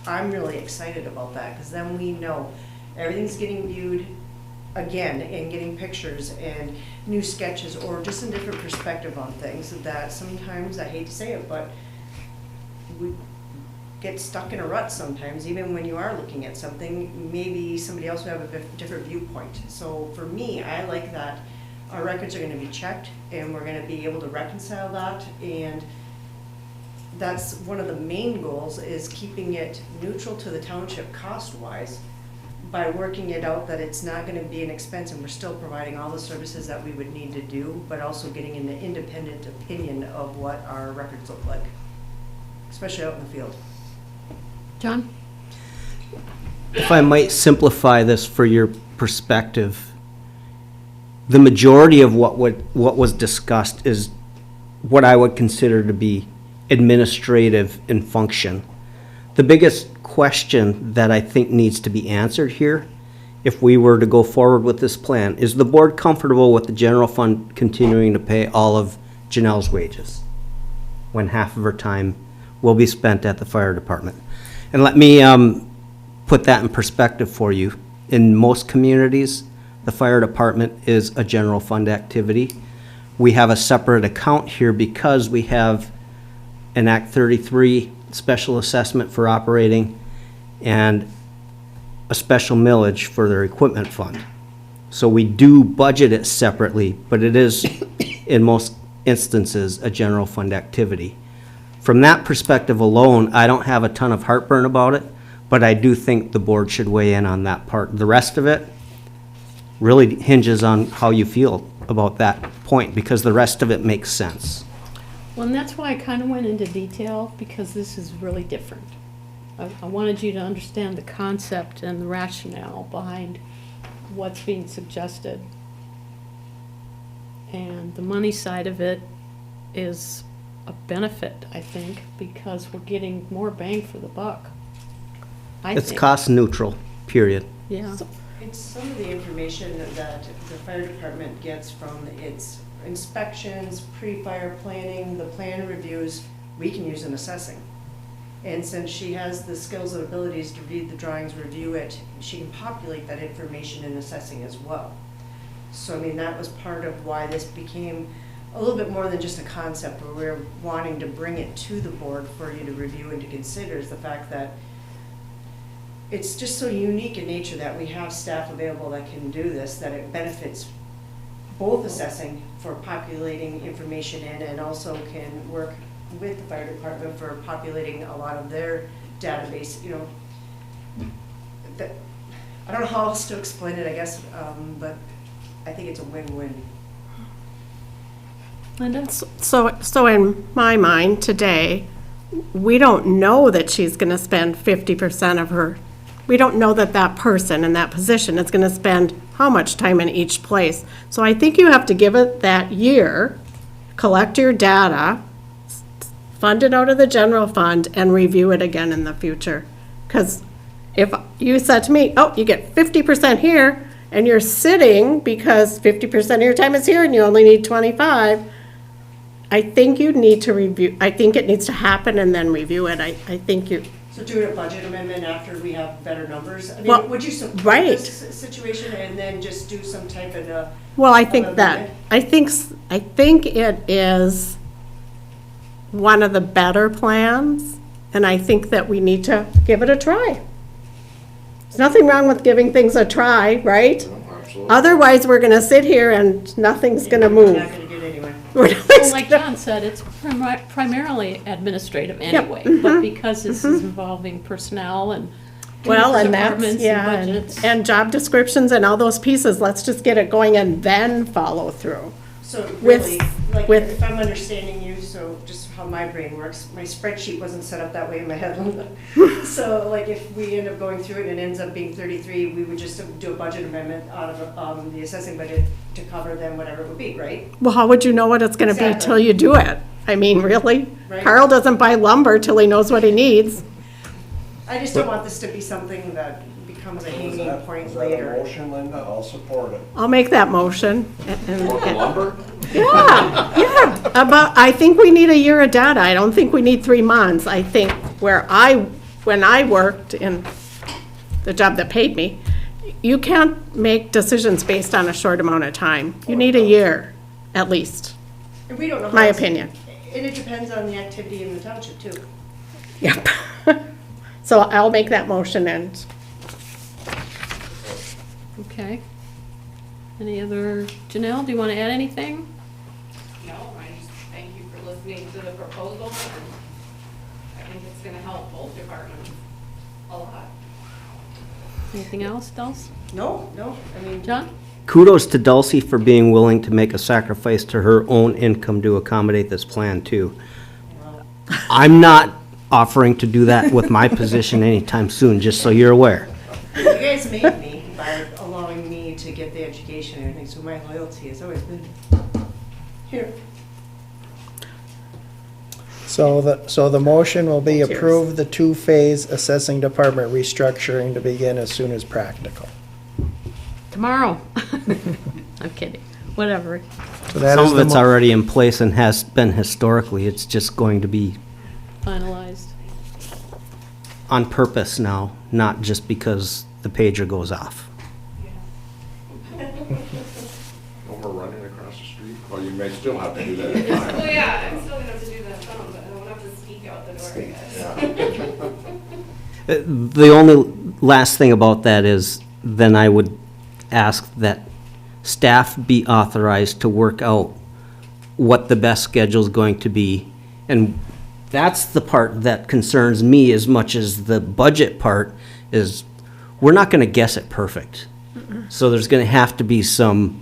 I'm really excited about that because then we know everything's getting viewed again and getting pictures and new sketches or just a different perspective on things that sometimes, I hate to say it, but we get stuck in a rut sometimes, even when you are looking at something, maybe somebody else would have a different viewpoint. So for me, I like that our records are gonna be checked and we're gonna be able to reconcile that, and that's one of the main goals, is keeping it neutral to the township cost-wise by working it out that it's not gonna be an expense and we're still providing all the services that we would need to do, but also getting an independent opinion of what our records look like, especially out in the field.
John?
If I might simplify this for your perspective, the majority of what was discussed is what I would consider to be administrative in function. The biggest question that I think needs to be answered here, if we were to go forward with this plan, is the board comfortable with the general fund continuing to pay all of Janelle's wages when half of her time will be spent at the fire department? And let me put that in perspective for you. In most communities, the fire department is a general fund activity. We have a separate account here because we have an Act 33 special assessment for operating and a special millage for their equipment fund. So we do budget it separately, but it is, in most instances, a general fund activity. From that perspective alone, I don't have a ton of heartburn about it, but I do think the board should weigh in on that part. The rest of it really hinges on how you feel about that point, because the rest of it makes sense.
Well, and that's why I kind of went into detail, because this is really different. I wanted you to understand the concept and the rationale behind what's being suggested. And the money side of it is a benefit, I think, because we're getting more bang for the buck.
It's cost neutral, period.
Yeah.
It's some of the information that the fire department gets from its inspections, pre-fire planning, the plan reviews, we can use in assessing. And since she has the skills and abilities to read the drawings, review it, she can populate that information in assessing as well. So, I mean, that was part of why this became a little bit more than just a concept, where we're wanting to bring it to the board for you to review and to consider, is the fact that it's just so unique in nature that we have staff available that can do this, that it benefits both assessing for populating information in, and also can work with the fire department for populating a lot of their database, you know. I don't know how else to explain it, I guess, but I think it's a win-win.
Linda?
So in my mind today, we don't know that she's gonna spend 50% of her, we don't know that that person in that position is gonna spend how much time in each place. So I think you have to give it that year, collect your data, fund it out of the general fund, and review it again in the future. Because if you said to me, oh, you get 50% here, and you're sitting because 50% of your time is here and you only need 25, I think you need to review, I think it needs to happen and then review it. I think you.
So do a budget amendment after we have better numbers? I mean,
Well,
would you support
right.
this situation and then just do some type of a?
Well, I think that, I think it is one of the better plans, and I think that we need to give it a try. There's nothing wrong with giving things a try, right?
Absolutely.
Otherwise, we're gonna sit here and nothing's gonna
We're
move.
not gonna get anywhere.
Well, like John said, it's primarily administrative anyway, but because this is involving personnel and
Well, and that's,
departments
yeah,
and
and
budgets.
and job descriptions and all those pieces, let's just get it going and then follow through.
So
With-
really, like,
with-
if I'm understanding you, so just how my brain works, my spreadsheet wasn't set up that way in my head. So like if we end up going through it and it ends up being 33, we would just do a budget amendment out of the assessing budget to cover then whatever it would be, right?
Well, how would you know what it's gonna be till
Exactly.
you do it? I mean, really?
Right.
Carl doesn't buy lumber till he knows what he needs.
I just don't want this to be something that becomes a hanging point later.
motion, Linda? I'll support it.
I'll make that motion. and-
Lumber?
Yeah, but I think we need a year of data. I don't think we need 3 months. I think when I worked in the job that paid me, you can't make decisions based on a short amount of time. You need a year, at least,
And we don't know. how
my
it's-
opinion.
And it depends on the activity in the township too.
Yep. So I'll make that motion and,
Okay. Any other, Janelle, do you want to add anything?
No, I just thank you for listening to the proposal, and I think it's gonna help both departments a lot.
Anything else, Dulce?
No, I mean.
John?
Kudos to Dulcie for being willing to make a sacrifice to her own income to accommodate this plan, too. I'm not offering to do that with my position anytime soon, just so you're aware.
You guys made me by allowing me to get the education and everything, so my loyalty has always been here.
So the motion will be
Cheers.
approve the two-phase assessing department restructuring to begin as soon as practical.
Tomorrow. I'm kidding. Whatever.
So that
Some
is
of
the
it's already in place and has been historically. It's just going to be
Finalized.
on purpose now, not just because the pager goes off.
No more running across the street? Well, you may still have to do that at times.
Well, yeah, I'm still gonna have to do that phone, but I don't have to sneak out the door, I guess.
The only last thing about that is, then I would ask that staff be authorized to work out what the best schedule is going to be. And that's the part that concerns me as much as the budget part, is we're not gonna guess it perfect. So there's gonna have to be some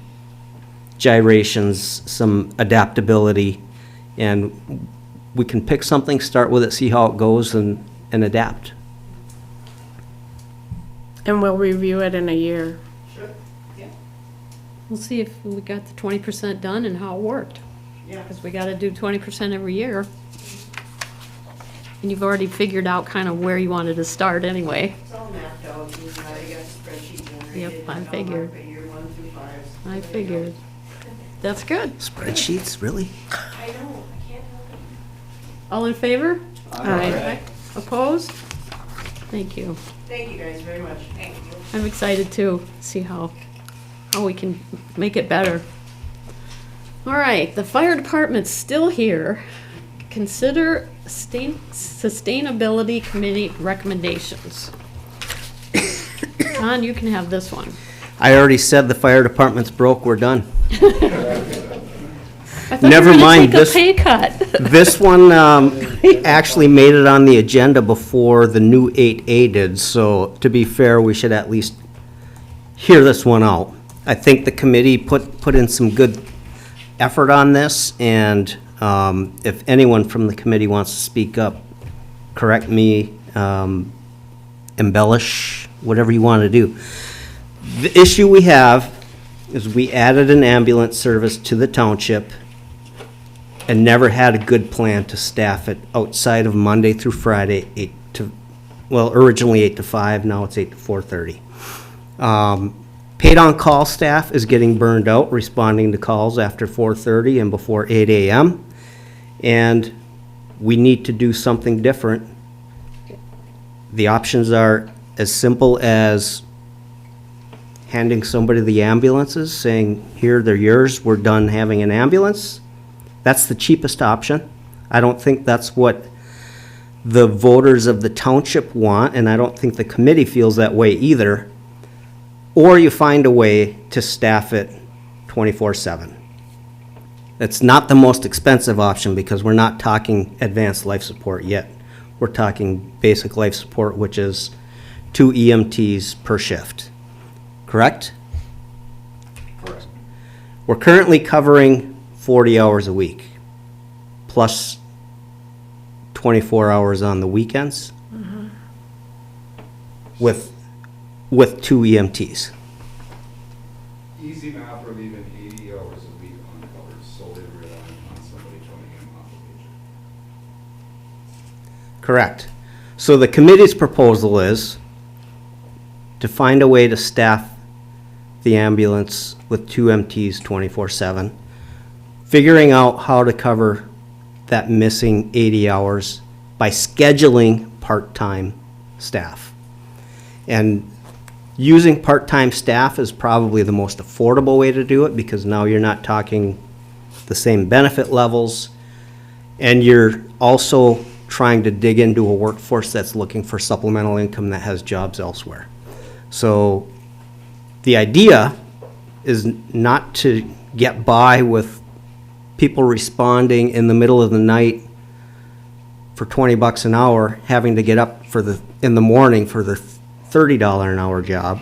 gyrations, some adaptability, and we can pick something, start with it, see how it goes, and adapt.
And we'll review it in a year.
Sure, yeah.
We'll see if we got the 20% done and how it worked.
Yeah.
Because we gotta do 20% every year. And you've already figured out kind of where you wanted to start anyway.
It's all mapped out, you've already got the spreadsheet generated.
Yep, I
and all
figured.
marked by year 1 through 5.
I figured. That's good.
Spreadsheets, really?
I know, I can't help it.
All in favor?
Aye.
Opposed? Thank you.
Thank you guys very much.
Thank you.
I'm excited to see how we can make it better. All right, the fire department's still here. Consider sustainability committee recommendations. Don, you can have this one.
I already said the fire department's broke, we're done.
I thought
Never
you were gonna
mind,
take
this-
a pay cut.
This one actually made it on the agenda before the new 8A did, so to be fair, we should at least hear this one out. I think the committee put in some good effort on this, and if anyone from the committee wants to speak up, correct me, embellish, whatever you want to do. The issue we have is we added an ambulance service to the township and never had a good plan to staff it outside of Monday through Friday, originally 8 to 5, now it's 8 to 4:30. Paid on-call staff is getting burned out responding to calls after 4:30 and before 8 a.m. And we need to do something different. The options are as simple as handing somebody the ambulances, saying, here, they're yours, we're done having an ambulance. That's the cheapest option. I don't think that's what the voters of the township want, and I don't think the committee feels that way either. Or you find a way to staff it 24/7. It's not the most expensive option because we're not talking advanced life support yet. We're talking basic life support, which is 2 EMTs per shift. Correct?
Correct.
We're currently covering 40 hours a week, plus 24 hours on the weekends, with 2 EMTs.
Easy math, we're leaving 80 hours a week uncovered, solely relying on somebody coming in off the pager.
Correct. So the committee's proposal is to find a way to staff the ambulance with 2 MTs 24/7, figuring out how to cover that missing 80 hours by scheduling part-time staff. And using part-time staff is probably the most affordable way to do it, because now you're not talking the same benefit levels, and you're also trying to dig into a workforce that's looking for supplemental income that has jobs elsewhere. So the idea is not to get by with people responding in the middle of the night for $20 an hour, having to get up in the morning for the $30 an hour job.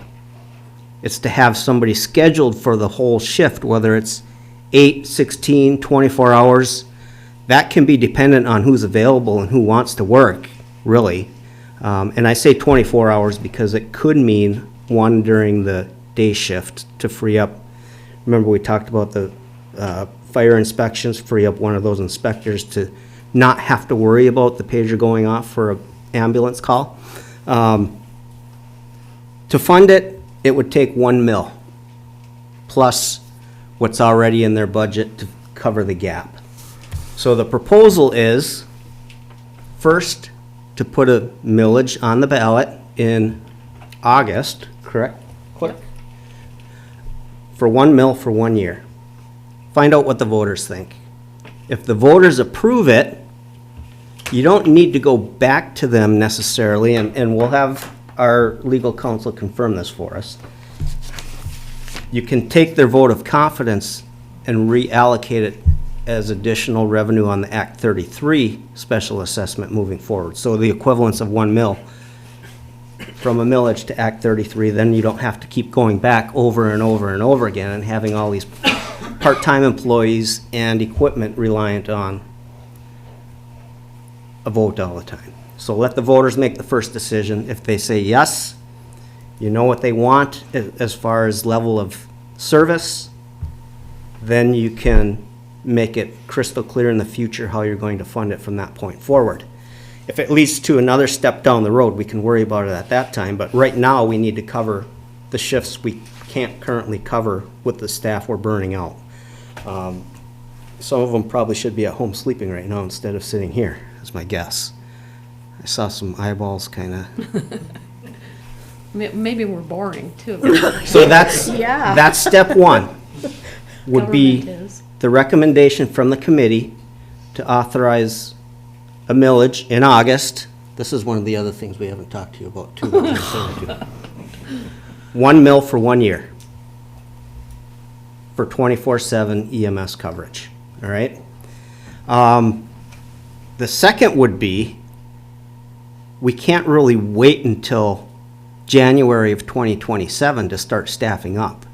It's to have somebody scheduled for the whole shift, whether it's 8, 16, 24 hours. That can be dependent on who's available and who wants to work, really. And I say 24 hours because it could mean one during the day shift to free up. Remember, we talked about the fire inspections, free up one of those inspectors to not have to worry about the pager going off for an ambulance call. To fund it, it would take 1 mil, plus what's already in their budget to cover the gap. So the proposal is, first, to put a millage on the ballot in August, correct? Clerk? For 1 mil for 1 year. Find out what the voters think. If the voters approve it, you don't need to go back to them necessarily, and we'll have our legal counsel confirm this for us. You can take their vote of confidence and reallocate it as additional revenue on the Act 33 special assessment moving forward. So the equivalence of 1 mil from a millage to Act 33, then you don't have to keep going back over and over and over again and having all these part-time employees and equipment reliant on a vote all the time. So let the voters make the first decision. If they say yes, you know what they want as far as level of service, then you can make it crystal clear in the future how you're going to fund it from that point forward. If it leads to another step down the road, we can worry about it at that time, but right now we need to cover the shifts we can't currently cover with the staff we're burning out. Some of them probably should be at home sleeping right now instead of sitting here, is my guess. I saw some eyeballs kind of.
Maybe we're boring, too.
So that's step one, would be
Government is.
the recommendation from the committee to authorize a millage in August. This is one of the other things we haven't talked to you about, too. 1 mil for 1 year for 24/7 EMS coverage, all right? The second would be, we can't really wait until January of 2027 to start staffing up.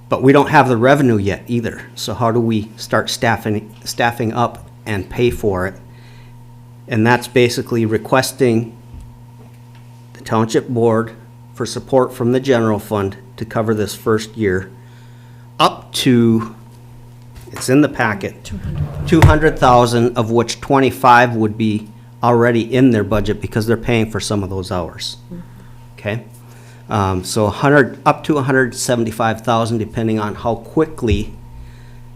But we don't have the revenue yet either. So how do we start staffing up and pay for it? And that's basically requesting the township board for support from the general fund to cover this first year up to, it's in the packet, 200,000, of which 25 would be already in their budget because they're paying for some of those hours. Okay? So 100, up to 175,000, depending on how quickly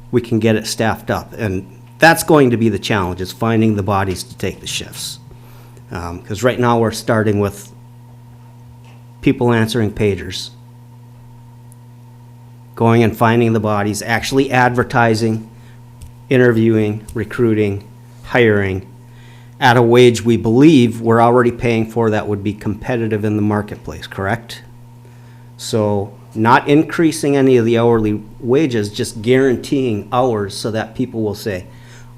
we can get it staffed up. And that's going to be the challenge, is finding the bodies to take the shifts. Because right now we're starting with people answering pagers, going and finding the bodies, actually advertising, interviewing, recruiting, hiring, at a wage we believe we're already paying for that would be competitive in the marketplace, correct? So not increasing any of the hourly wages, just guaranteeing hours so that people will say,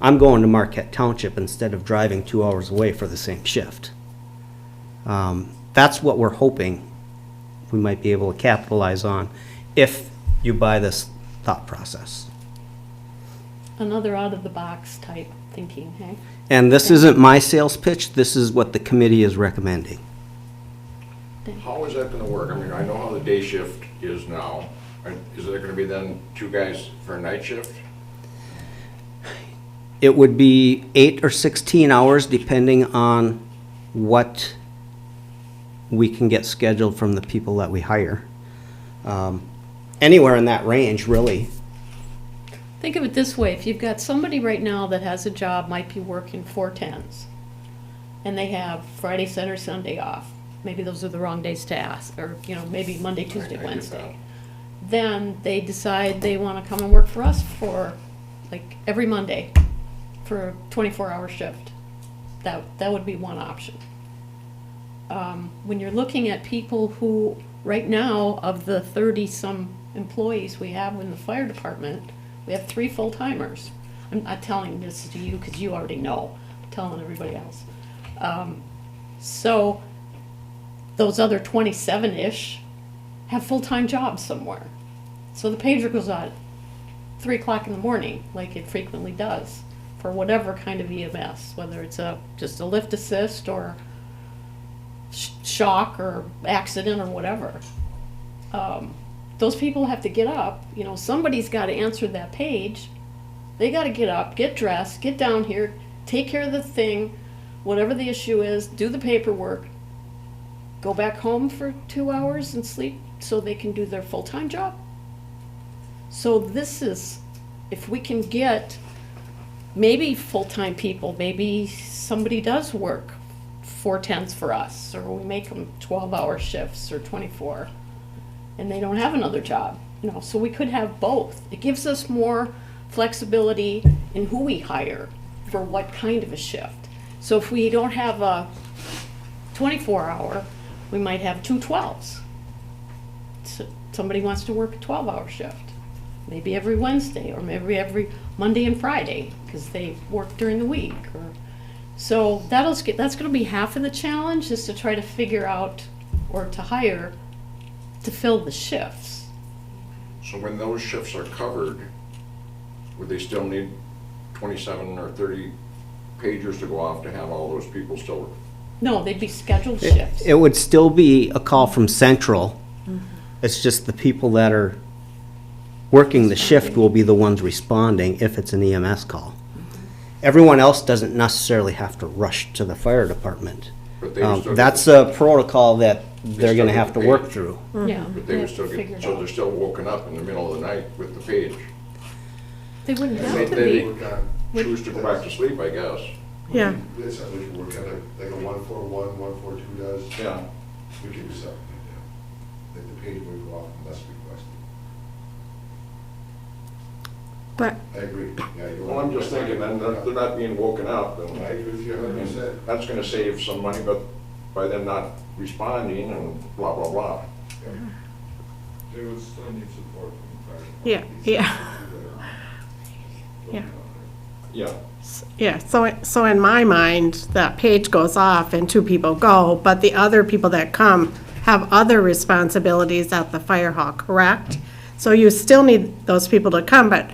I'm going to Marquette Township instead of driving 2 hours away for the same shift. That's what we're hoping we might be able to capitalize on if you buy this thought process.
Another out-of-the-box type thinking, hey?
And this isn't my sales pitch, this is what the committee is recommending.
How is that gonna work? I mean, I know how the day shift is now. Is there gonna be then 2 guys for a night shift?
It would be 8 or 16 hours depending on what we can get scheduled from the people that we hire. Anywhere in that range, really.
Think of it this way, if you've got somebody right now that has a job, might be working 4/10s, and they have Friday, Saturday, Sunday off, maybe those are the wrong days to ask, or, maybe Monday, Tuesday, Wednesday. Then they decide they want to come and work for us for, like, every Monday for a 24-hour shift. That would be one option. When you're looking at people who, right now, of the 30-some employees we have in the fire department, we have 3 full-timers. I'm not telling this to you because you already know. I'm telling everybody else. So those other 27-ish have full-time jobs somewhere. So the pager goes out at 3 o'clock in the morning, like it frequently does, for whatever kind of EMS, whether it's just a lift assist or shock or accident or whatever. Those people have to get up. Somebody's got to answer that page. They got to get up, get dressed, get down here, take care of the thing, whatever the issue is, do the paperwork, go back home for 2 hours and sleep so they can do their full-time job? So this is, if we can get maybe full-time people, maybe somebody does work 4/10s for us, or we make them 12-hour shifts or 24, and they don't have another job, you know, so we could have both. It gives us more flexibility in who we hire for what kind of a shift. So if we don't have a 24-hour, we might have 2 12s. So somebody wants to work a 12-hour shift, maybe every Wednesday, or maybe every Monday and Friday, because they work during the week. Or so that's going to be half of the challenge, is to try to figure out, or to hire, to fill the shifts.
So when those shifts are covered, would they still need 27 or 30 pagers to go off to have all those people still?
No, they'd be scheduled shifts.
It would still be a call from Central. It's just the people that are working the shift will be the ones responding if it's an EMS call. Everyone else doesn't necessarily have to rush to the fire department.
But they would still
That's
get-
a protocol that they're
still
gonna
get
have to
paid.
work through.
Yeah.
But they would still
figure
get,
it
so
out.
they're still woken up in the middle of the night with the page.
They wouldn't
And
have to
they
be.
choose to go back to sleep, I guess.
Yeah.
That's something we can work out, like a 141, 142 does.
Yeah.
We can do something like that. Like the page would go off unless requested.
But,
I agree. Yeah, you're
Well, I'm just thinking, then they're not being woken up,
I
and
agree with you 100%.
that's gonna save some money, but by them not responding and blah, blah, blah.
They would still need support from the fire.
yeah, yeah, yeah.
Yeah.
Yeah, so in my mind, that page goes off and 2 people go, but the other people that come have other responsibilities at the fire hall, correct? So you still need those people to come, but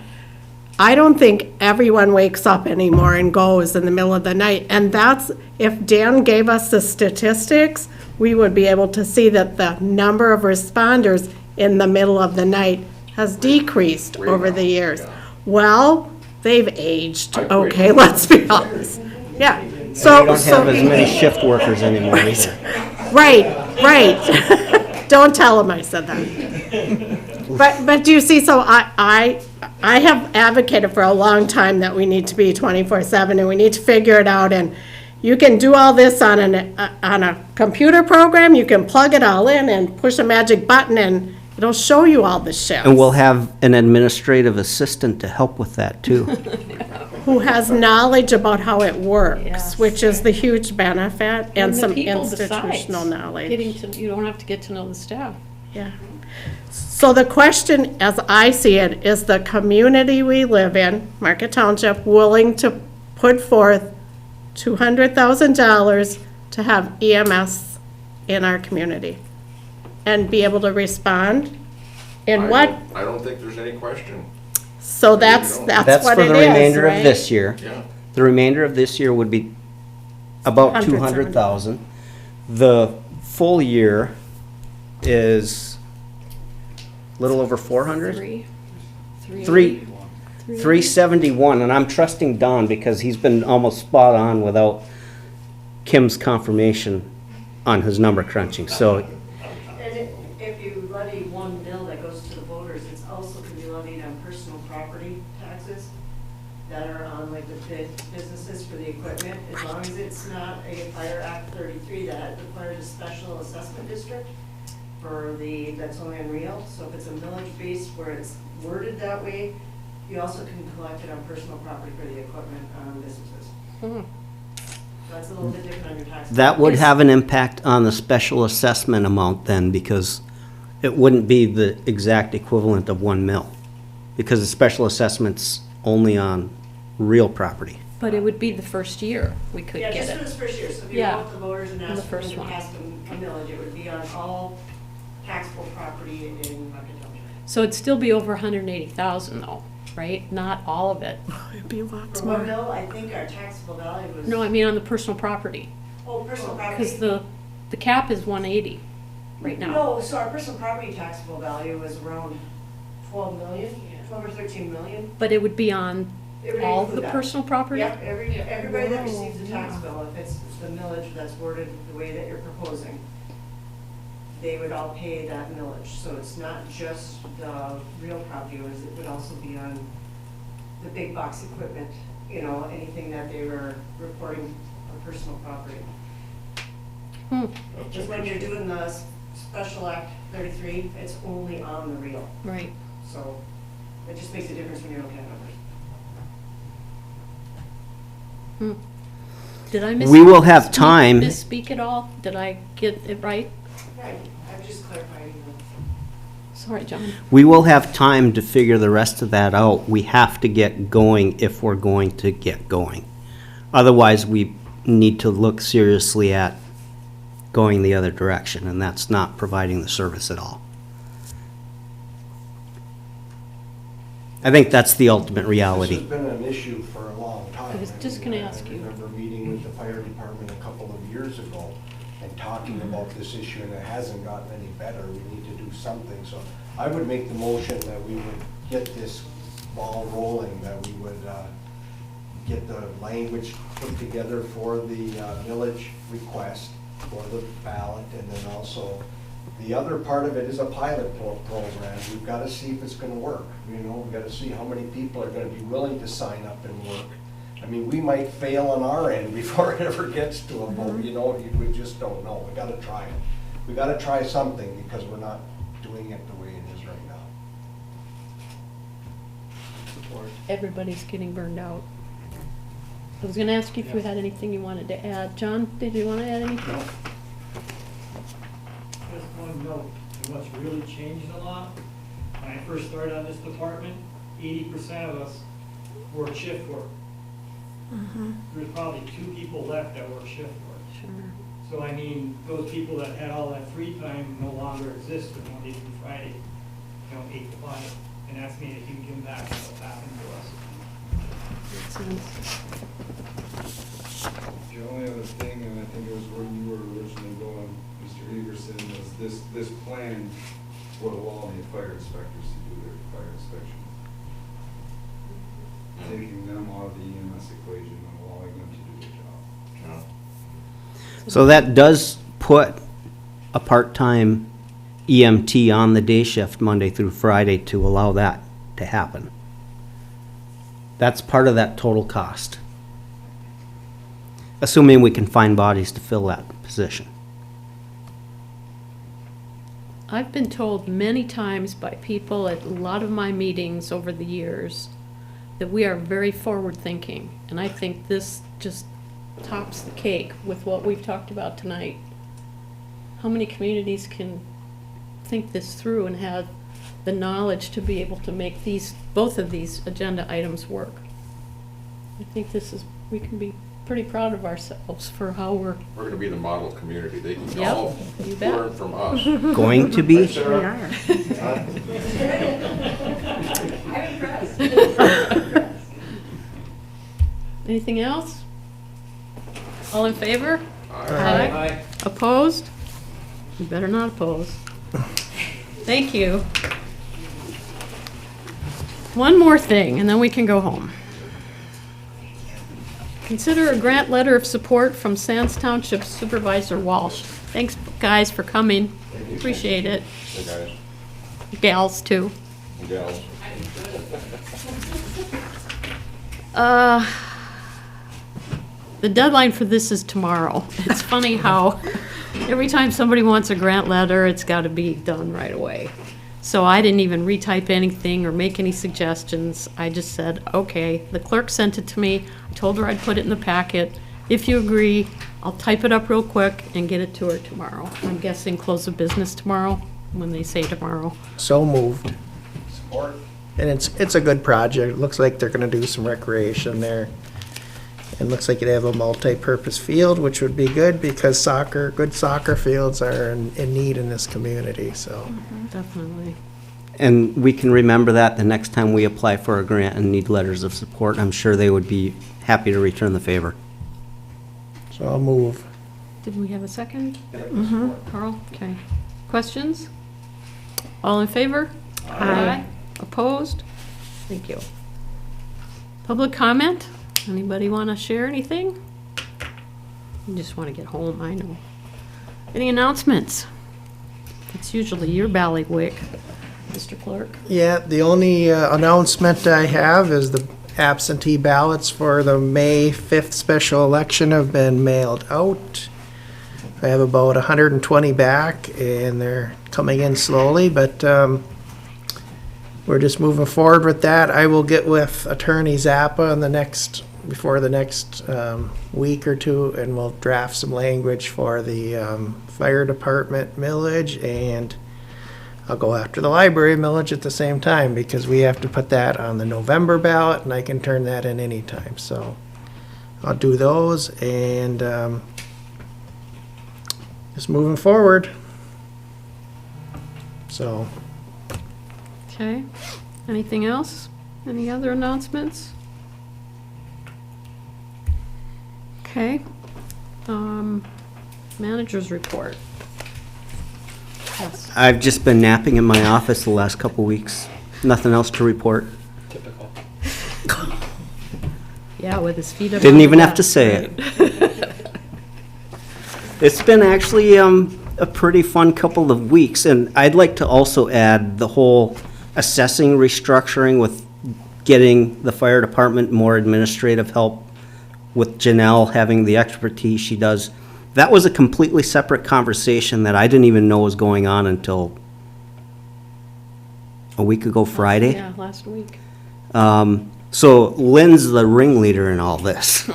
I don't think everyone wakes up anymore and goes in the middle of the night. And that's, if Dan gave us the statistics, we would be able to see that the number of responders in the middle of the night has decreased
Way
over
down,
the years.
yeah.
Well, they've aged,
I quit.
okay, let's be honest. Yeah,
We
so,
don't have as many shift workers anymore either.
right. Don't tell them I said that. But do you see, so I have advocated for a long time that we need to be 24/7 and we need to figure it out. And you can do all this on a computer program, you can plug it all in and push a magic button and it'll show you all the shifts.
And we'll have an administrative assistant to help with that too.
Who has knowledge about how it works,
Yes.
which is the huge benefit, and
the
some
people
institutional
besides
knowledge.
You don't have to get to know the staff.
Yeah. So the question, as I see it, is the community we live in, Marquette Township, willing to put forth $200,000 to have EMS in our community? And be able to respond? And what,
I don't think there's any question.
so that's
That's
what
for
it
the
is,
remainder of
right?
this year.
Yeah.
The remainder of this year would be about
Hundreds,
200,000. The full year is a little over 400?
Three.
371, and I'm trusting Don because he's been almost spot on without Kim's confirmation on his number crunching, so
And if you levy one bill that goes to the voters, it's also can be levied on personal property taxes that are on like the businesses for the equipment, as long as it's not a Fire Act 33 that requires a special assessment district for that's only on real. So if it's a millage base where it's worded that way, you also can collect it on personal property for the equipment on businesses. So that's a little bit different on your tax.
that would have an impact on the special assessment amount then, because it wouldn't be the exact equivalent of 1 mil, because the special assessment's only on real property.
But it would be the first year we could
Yeah,
get
just for
it.
this first year, so if you
Yeah,
go with the voters and
the
ask them
first
to
one.
pass a millage, it would be on all taxable property in Marquette Township.
So it'd still be over 180,000 though, right? Not all of it.
It'd be lots
For 1
more.
mil, I think our taxable value was.
No, I mean on the personal property,
Oh, personal property.
because the cap is 180 right now.
No, so our personal property taxable value was around 12 million, 12 or 13 million.
But it would be on
It would
All
include
the
that.
personal property?
Yep, everybody that
Whoa,
receives a tax
yeah.
bill, if it's the millage that's worded the way that you're proposing, they would all pay that millage. So it's not just the real property owners, it would also be on the big box equipment, you know, anything that they were reporting on personal property. Just when you're doing the Special Act 33, it's only on the real.
Right.
So it just makes a difference when you're looking at numbers.
Did I
We will have time.
misspeak at all? Did I get it right?
Right, I'm just clarifying.
Sorry, John.
We will have time to figure the rest of that out. We have to get going if we're going to get going. Otherwise, we need to look seriously at going the other direction, and that's not providing the service at all. I think that's the ultimate reality.
This has been an issue for a long time.
I was just gonna ask you.
I remember meeting with the fire department a couple of years ago and talking about this issue, and it hasn't gotten any better. We need to do something. So I would make the motion that we would get this ball rolling, that we would get the language put together for the village request for the ballot, and then also the other part of it is a pilot program. We've got to see if it's going to work. You know, we've got to see how many people are going to be willing to sign up and work. I mean, we might fail on our end before it ever gets to a vote, you know, we just don't know. We got to try it. We got to try something because we're not doing it the way it is right now.
Everybody's getting burned out. I was gonna ask you if you had anything you wanted to add. John, did you want to add anything?
Just one note, and what's really changed a lot, when I first started on this department, 80% of us work shift work. There's probably 2 people left that work shift work.
Sure.
So I mean, those people that had all that free time no longer exist on Monday through Friday, you know, 8 to 5. And that's made a huge impact on what's happened to us.
Makes sense.
The only other thing, and I think it was where you were originally going, Mr. Everson, was this plan would allow the fire inspectors to do their fire inspections. Taking them out of the EMS equation and allowing them to do their job.
So that does put a part-time EMT on the day shift Monday through Friday to allow that to happen. That's part of that total cost. Assuming we can find bodies to fill that position.
I've been told many times by people at a lot of my meetings over the years that we are very forward-thinking, and I think this just tops the cake with what we've talked about tonight. How many communities can think this through and have the knowledge to be able to make both of these agenda items work? I think we can be pretty proud of ourselves for how we're.
We're gonna be the model community. They can
Yep,
all
you bet.
learn from us.
Going to be?
Right, Sarah?
I'm impressed.
Anything else? All in favor?
Aye.
Opposed? You better not oppose. Thank you. One more thing, and then we can go home. Consider a grant letter of support from Sands Township Supervisor Walsh. Thanks, guys, for coming. Appreciate it.
Hey, guys
Gals, too.
and gals.
The deadline for this is tomorrow. It's funny how every time somebody wants a grant letter, it's got to be done right away. So I didn't even retype anything or make any suggestions. I just said, okay, the clerk sent it to me. I told her I'd put it in the packet. If you agree, I'll type it up real quick and get it to her tomorrow. I'm guessing close of business tomorrow, when they say tomorrow.
So moved.
Support.
And it's a good project. It looks like they're gonna do some recreation there. It looks like they have a multi-purpose field, which would be good because good soccer fields are in need in this community, so.
Definitely.
And we can remember that the next time we apply for a grant and need letters of support. I'm sure they would be happy to return the favor.
So I'll move.
Did we have a second? Carl, okay. Questions? All in favor? Aye. Opposed? Thank you. Public comment? Anybody want to share anything? You just want to get home, I know. Any announcements? It's usually your bailiwick, Mr. Clerk.
Yeah, the only announcement I have is the absentee ballots for the May 5th special election have been mailed out. I have about 120 back, and they're coming in slowly, but we're just moving forward with that. I will get with Attorney Zappa before the next week or two, and we'll draft some language for the fire department millage, and I'll go after the library millage at the same time, because we have to put that on the November ballot, and I can turn that in anytime. So I'll do those, and just moving forward. So.
Okay. Anything else? Any other announcements? Okay. Manager's report. Yes.
I've just been napping in my office the last couple weeks. Nothing else to report.
Typical.
Yeah, with his feet up.
Didn't
on the
even have to
desk,
say
right?
It's been actually a pretty fun couple of weeks, and I'd like to also add the whole assessing restructuring with getting the fire department more administrative help, with Janelle having the expertise she does. That was a completely separate conversation that I didn't even know was going on until a week ago Friday.
Yeah, last week.
So Lynn's the ringleader in all this.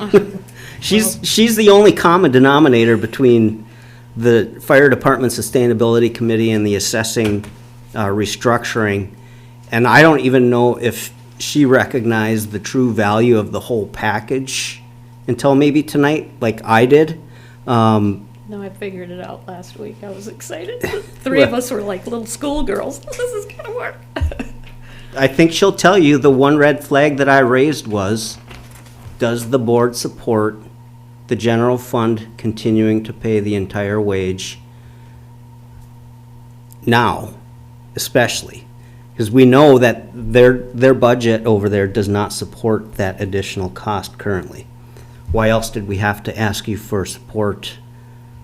She's the only common denominator between the fire department sustainability committee and the assessing restructuring. And I don't even know if she recognized the true value of the whole package until maybe tonight, like I did.
No, I figured it out last week. I was excited. Three of us were like little schoolgirls. This is gonna work.
I think she'll tell you the one red flag that I raised was, does the board support the general fund continuing to pay the entire wage now, especially? Because we know that their budget over there does not support that additional cost currently. Why else did we have to ask you for support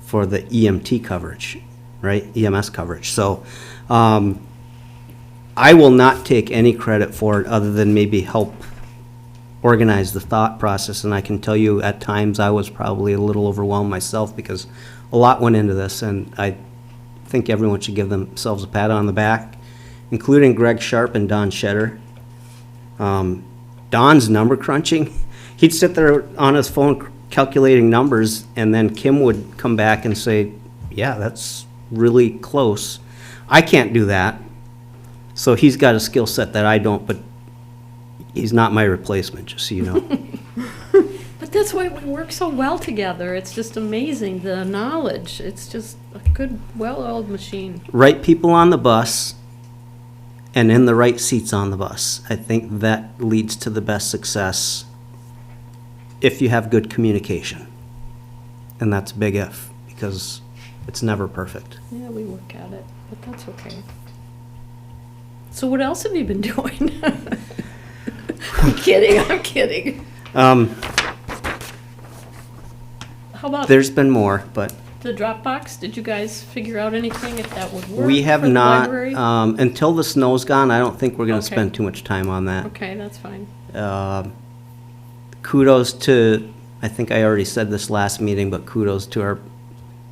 for the EMT coverage, right? EMS coverage. So I will not take any credit for it other than maybe help organize the thought process. And I can tell you at times I was probably a little overwhelmed myself because a lot went into this, and I think everyone should give themselves a pat on the back, including Greg Sharp and Don Shetter. Don's number crunching, he'd sit there on his phone calculating numbers, and then Kim would come back and say, yeah, that's really close. I can't do that. So he's got a skill set that I don't, but he's not my replacement, just so you know.
But that's why we work so well together. It's just amazing, the knowledge. It's just a good, well-oiled machine.
Right people on the bus and in the right seats on the bus. I think that leads to the best success if you have good communication. And that's a big if, because it's never perfect.
Yeah, we work at it, but that's okay. So what else have you been doing? I'm kidding.
Um,
How about
there's been more, but
the Dropbox? Did you guys figure out anything if that would work?
we have
for the
not,
library?
until the snow's gone, I don't think we're gonna
Okay.
spend too much time on that.
Okay, that's fine.
Kudos to, I think I already said this last meeting, but kudos to our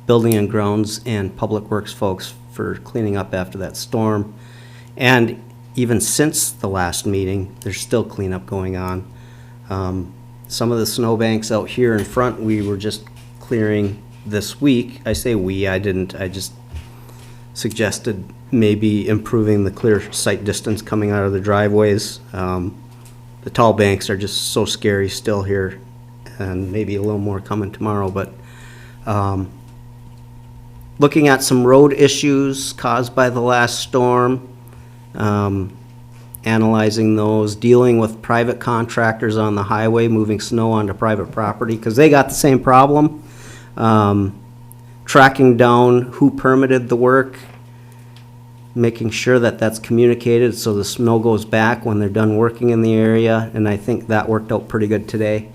building and grounds and public works folks for cleaning up after that storm. And even since the last meeting, there's still cleanup going on. Some of the snowbanks out here in front, we were just clearing this week. I say we, I didn't, I just suggested maybe improving the clear sight distance coming out of the driveways. The tall banks are just so scary still here, and maybe a little more coming tomorrow, but looking at some road issues caused by the last storm, analyzing those, dealing with private contractors on the highway, moving snow onto private property, because they got the same problem. Tracking down who permitted the work, making sure that that's communicated so the snow goes back when they're done working in the area, and I think that worked out pretty good today.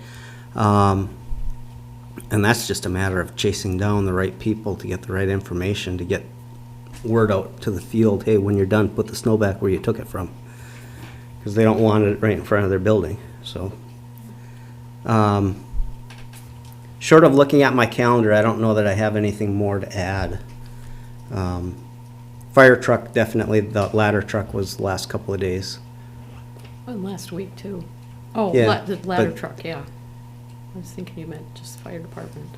And that's just a matter of chasing down the right people to get the right information, to get word out to the field, hey, when you're done, put the snow back where you took it from. Because they don't want it right in front of their building, so. Short of looking at my calendar, I don't know that I have anything more to add. Fire truck, definitely, the ladder truck was the last couple of days.
Well, last week, too. Oh,
Yeah,
the ladder
but-
truck, yeah. I was thinking you meant just fire department.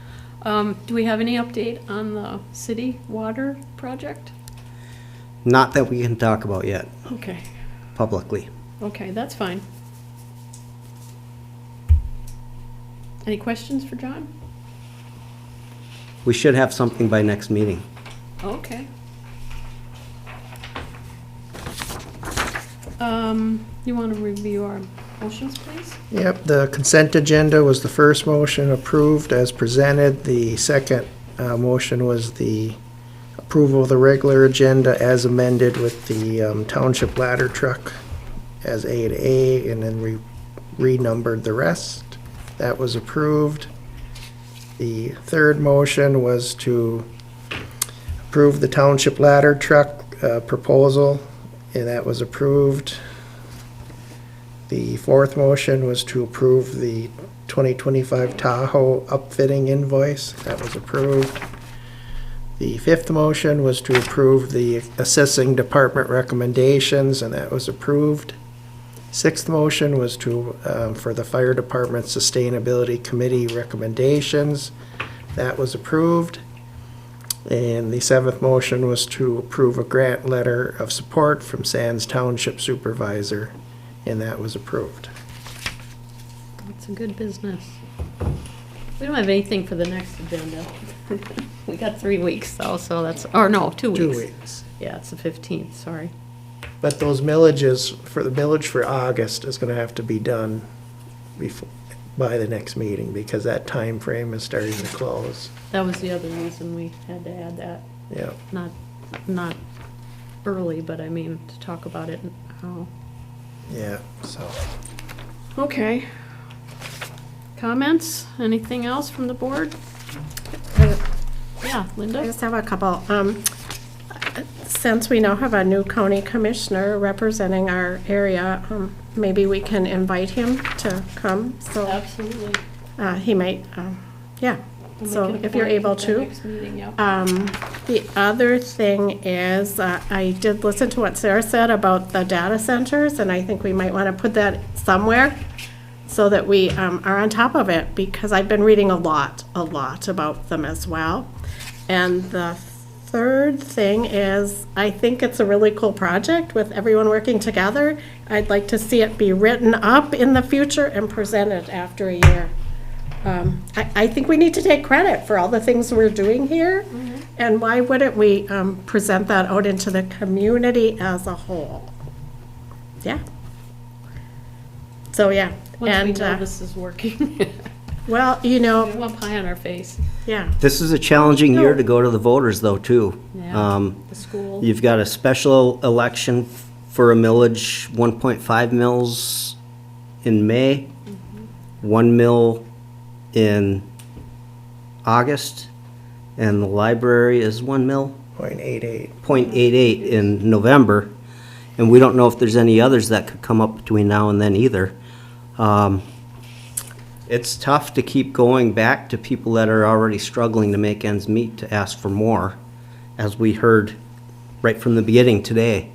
Do we have any update on the city water project?
Not that we can talk about yet,
Okay,
publicly.
okay, that's fine. Any questions for John?
We should have something by next meeting.
Okay. You want to review our motions, please?
Yep, the consent agenda was the first motion approved as presented. The second motion was the approval of the regular agenda as amended with the township ladder truck as A to A, and then we renumbered the rest. That was approved. The third motion was to approve the township ladder truck proposal, and that was approved. The fourth motion was to approve the 2025 Tahoe upfitting invoice. That was approved. The fifth motion was to approve the assessing department recommendations, and that was approved. Sixth motion was to, for the fire department sustainability committee recommendations. That was approved. And the seventh motion was to approve a grant letter of support from Sands Township Supervisor, and that was approved.
It's a good business. We don't have anything for the next agenda. We got 3 weeks though, so that's, or no, 2 weeks.
2 weeks.
Yeah, it's the 15th, sorry.
But those millages, for the millage for August is gonna have to be done before, by the next meeting, because that time frame is starting to close.
That was the other reason we had to add that.
Yeah.
Not early, but I mean, to talk about it now.
Yeah, so.
Okay. Comments? Anything else from the board? Yeah,
I
Linda?
just have a couple. Since we now have a new county commissioner representing our area, maybe we can invite him to come, so
Absolutely.
he might, yeah.
We'll
So
make it a
if you're
point
able
for the
to.
next meeting, yep.
The other thing is, I did listen to what Sarah said about the data centers, and I think we might want to put that somewhere so that we are on top of it, because I've been reading a lot about them as well. And the third thing is, I think it's a really cool project with everyone working together. I'd like to see it be written up in the future and presented after a year. I think we need to take credit for all the things we're doing here, and why wouldn't we present that out into the community as a whole? Yeah. So, yeah.
Once we
And,
know this is working.
well, you
We
know,
want pie on our face.
yeah.
This is a challenging year to go to the voters, though, too.
Yeah, the school.
You've got a special election for a millage, 1.5 mils in May, 1 mil in August, and the library is 1 mil,
0.88.
0.88 in November, and we don't know if there's any others that could come up between now and then either. It's tough to keep going back to people that are already struggling to make ends meet to ask for more, as we heard right from the beginning today.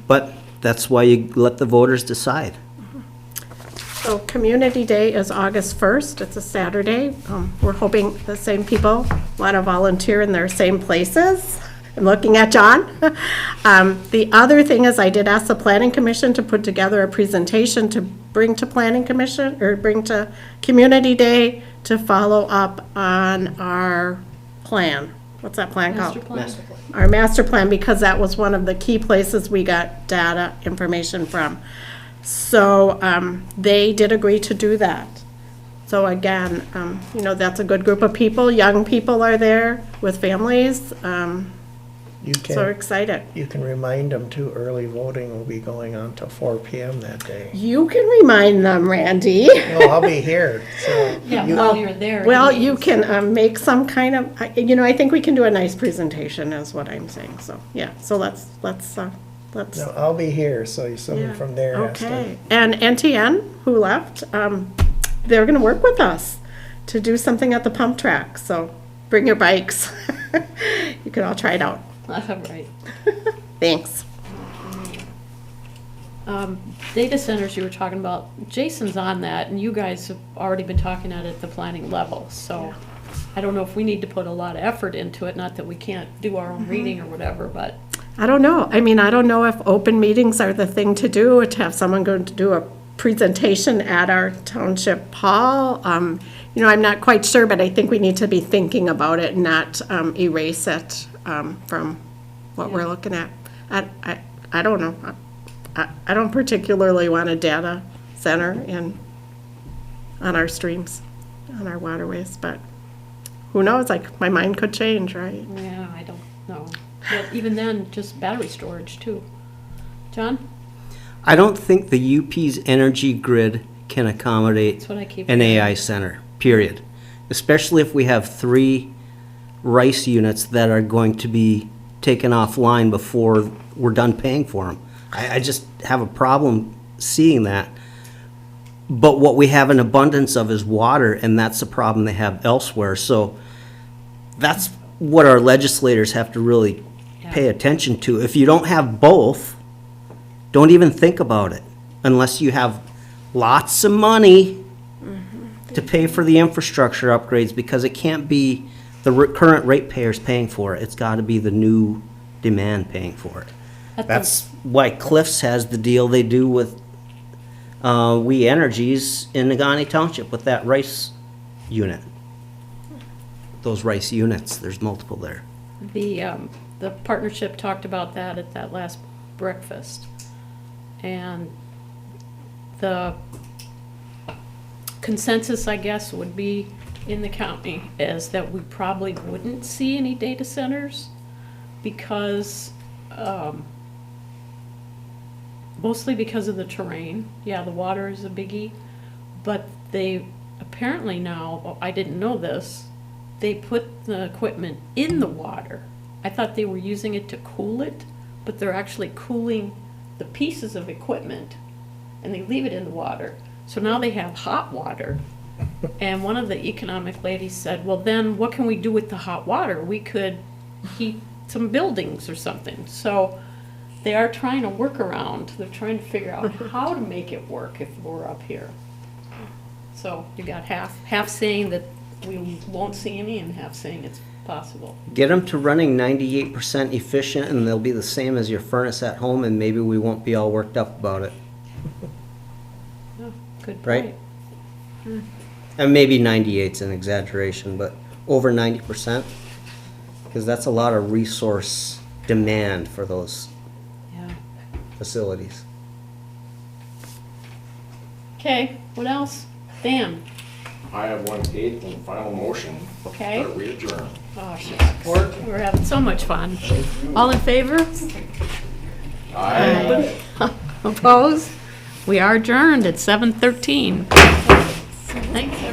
But that's why you let the voters decide.
So Community Day is August 1st. It's a Saturday. We're hoping the same people want to volunteer in their same places. I'm looking at John. The other thing is, I did ask the Planning Commission to put together a presentation to bring to Planning Commission, or bring to Community Day, to follow up on our plan. What's that plan called?
Master plan.
Our master plan, because that was one of the key places we got data information from. So they did agree to do that. So again, you know, that's a good group of people. Young people are there with families.
You
So we're
can,
excited.
you can remind them too, early voting will be going on till 4 PM that day.
You can remind them, Randy.
No, I'll be here, so.
Yeah,
you-
while you're there.
Well,
he
you
means-
can make some kind of, I think we can do a nice presentation is what I'm saying, so, yeah, so let's.
No, I'll be here, so someone
Yeah.
from there has to.
Okay, and NTN, who left, they're gonna work with us to do something at the pump track, so bring your bikes. You can all try it out.
All right.
Thanks.
Data centers you were talking about, Jason's on that, and you guys have already been talking at the planning level, so I don't know if we need to put a lot of effort into it, not that we can't do our own reading or whatever, but
I don't know. I mean, I don't know if open meetings are the thing to do, to have someone go to do a presentation at our township hall. I'm not quite sure, but I think we need to be thinking about it, not erase it from what we're looking at. I don't know. I don't particularly want a data center on our streams, on our waterways, but who knows? Like, my mind could change, right?
yeah, I don't know. But even then, just battery storage too. John?
I don't think the UP's energy grid can accommodate
That's what I keep
an
hearing.
AI center, period. Especially if we have 3 RICE units that are going to be taken offline before we're done paying for them. I just have a problem seeing that. But what we have an abundance of is water, and that's a problem they have elsewhere. So that's what our legislators have to really pay attention to. If you don't have both, don't even think about it unless you have lots of money to pay for the infrastructure upgrades, because it can't be the current ratepayers paying for it. It's got to be the new demand paying for it. That's why Cliffs has the deal they do with We Energies in Negaunee Township with that rice unit. Those rice units, there's multiple there.
The partnership talked about that at that last breakfast. And the consensus, I guess, would be in the county is that we probably wouldn't see any data centers because, mostly because of the terrain. Yeah, the water is a biggie, but they apparently now, I didn't know this, they put the equipment in the water. I thought they were using it to cool it, but they're actually cooling the pieces of equipment and they leave it in the water. So now they have hot water. And one of the economic ladies said, well, then what can we do with the hot water? We could heat some buildings or something. So they are trying to work around. They're trying to figure out how to make it work if we're up here. So you got half saying that we won't see any and half saying it's possible.
Get them to running 98% efficient and they'll be the same as your furnace at home, and maybe we won't be all worked up about it.
Oh, good point.
Right? And maybe 98's an exaggeration, but over 90%, because that's a lot of resource demand for those
Yeah.
facilities.
Okay, what else? Dan?
I have 1/8 and final motion.
Okay.
That we adjourn.
Oh, shucks. We're having so much fun. All in favor?
Aye.
Opposed? We are adjourned at 7:13. Thanks, everyone.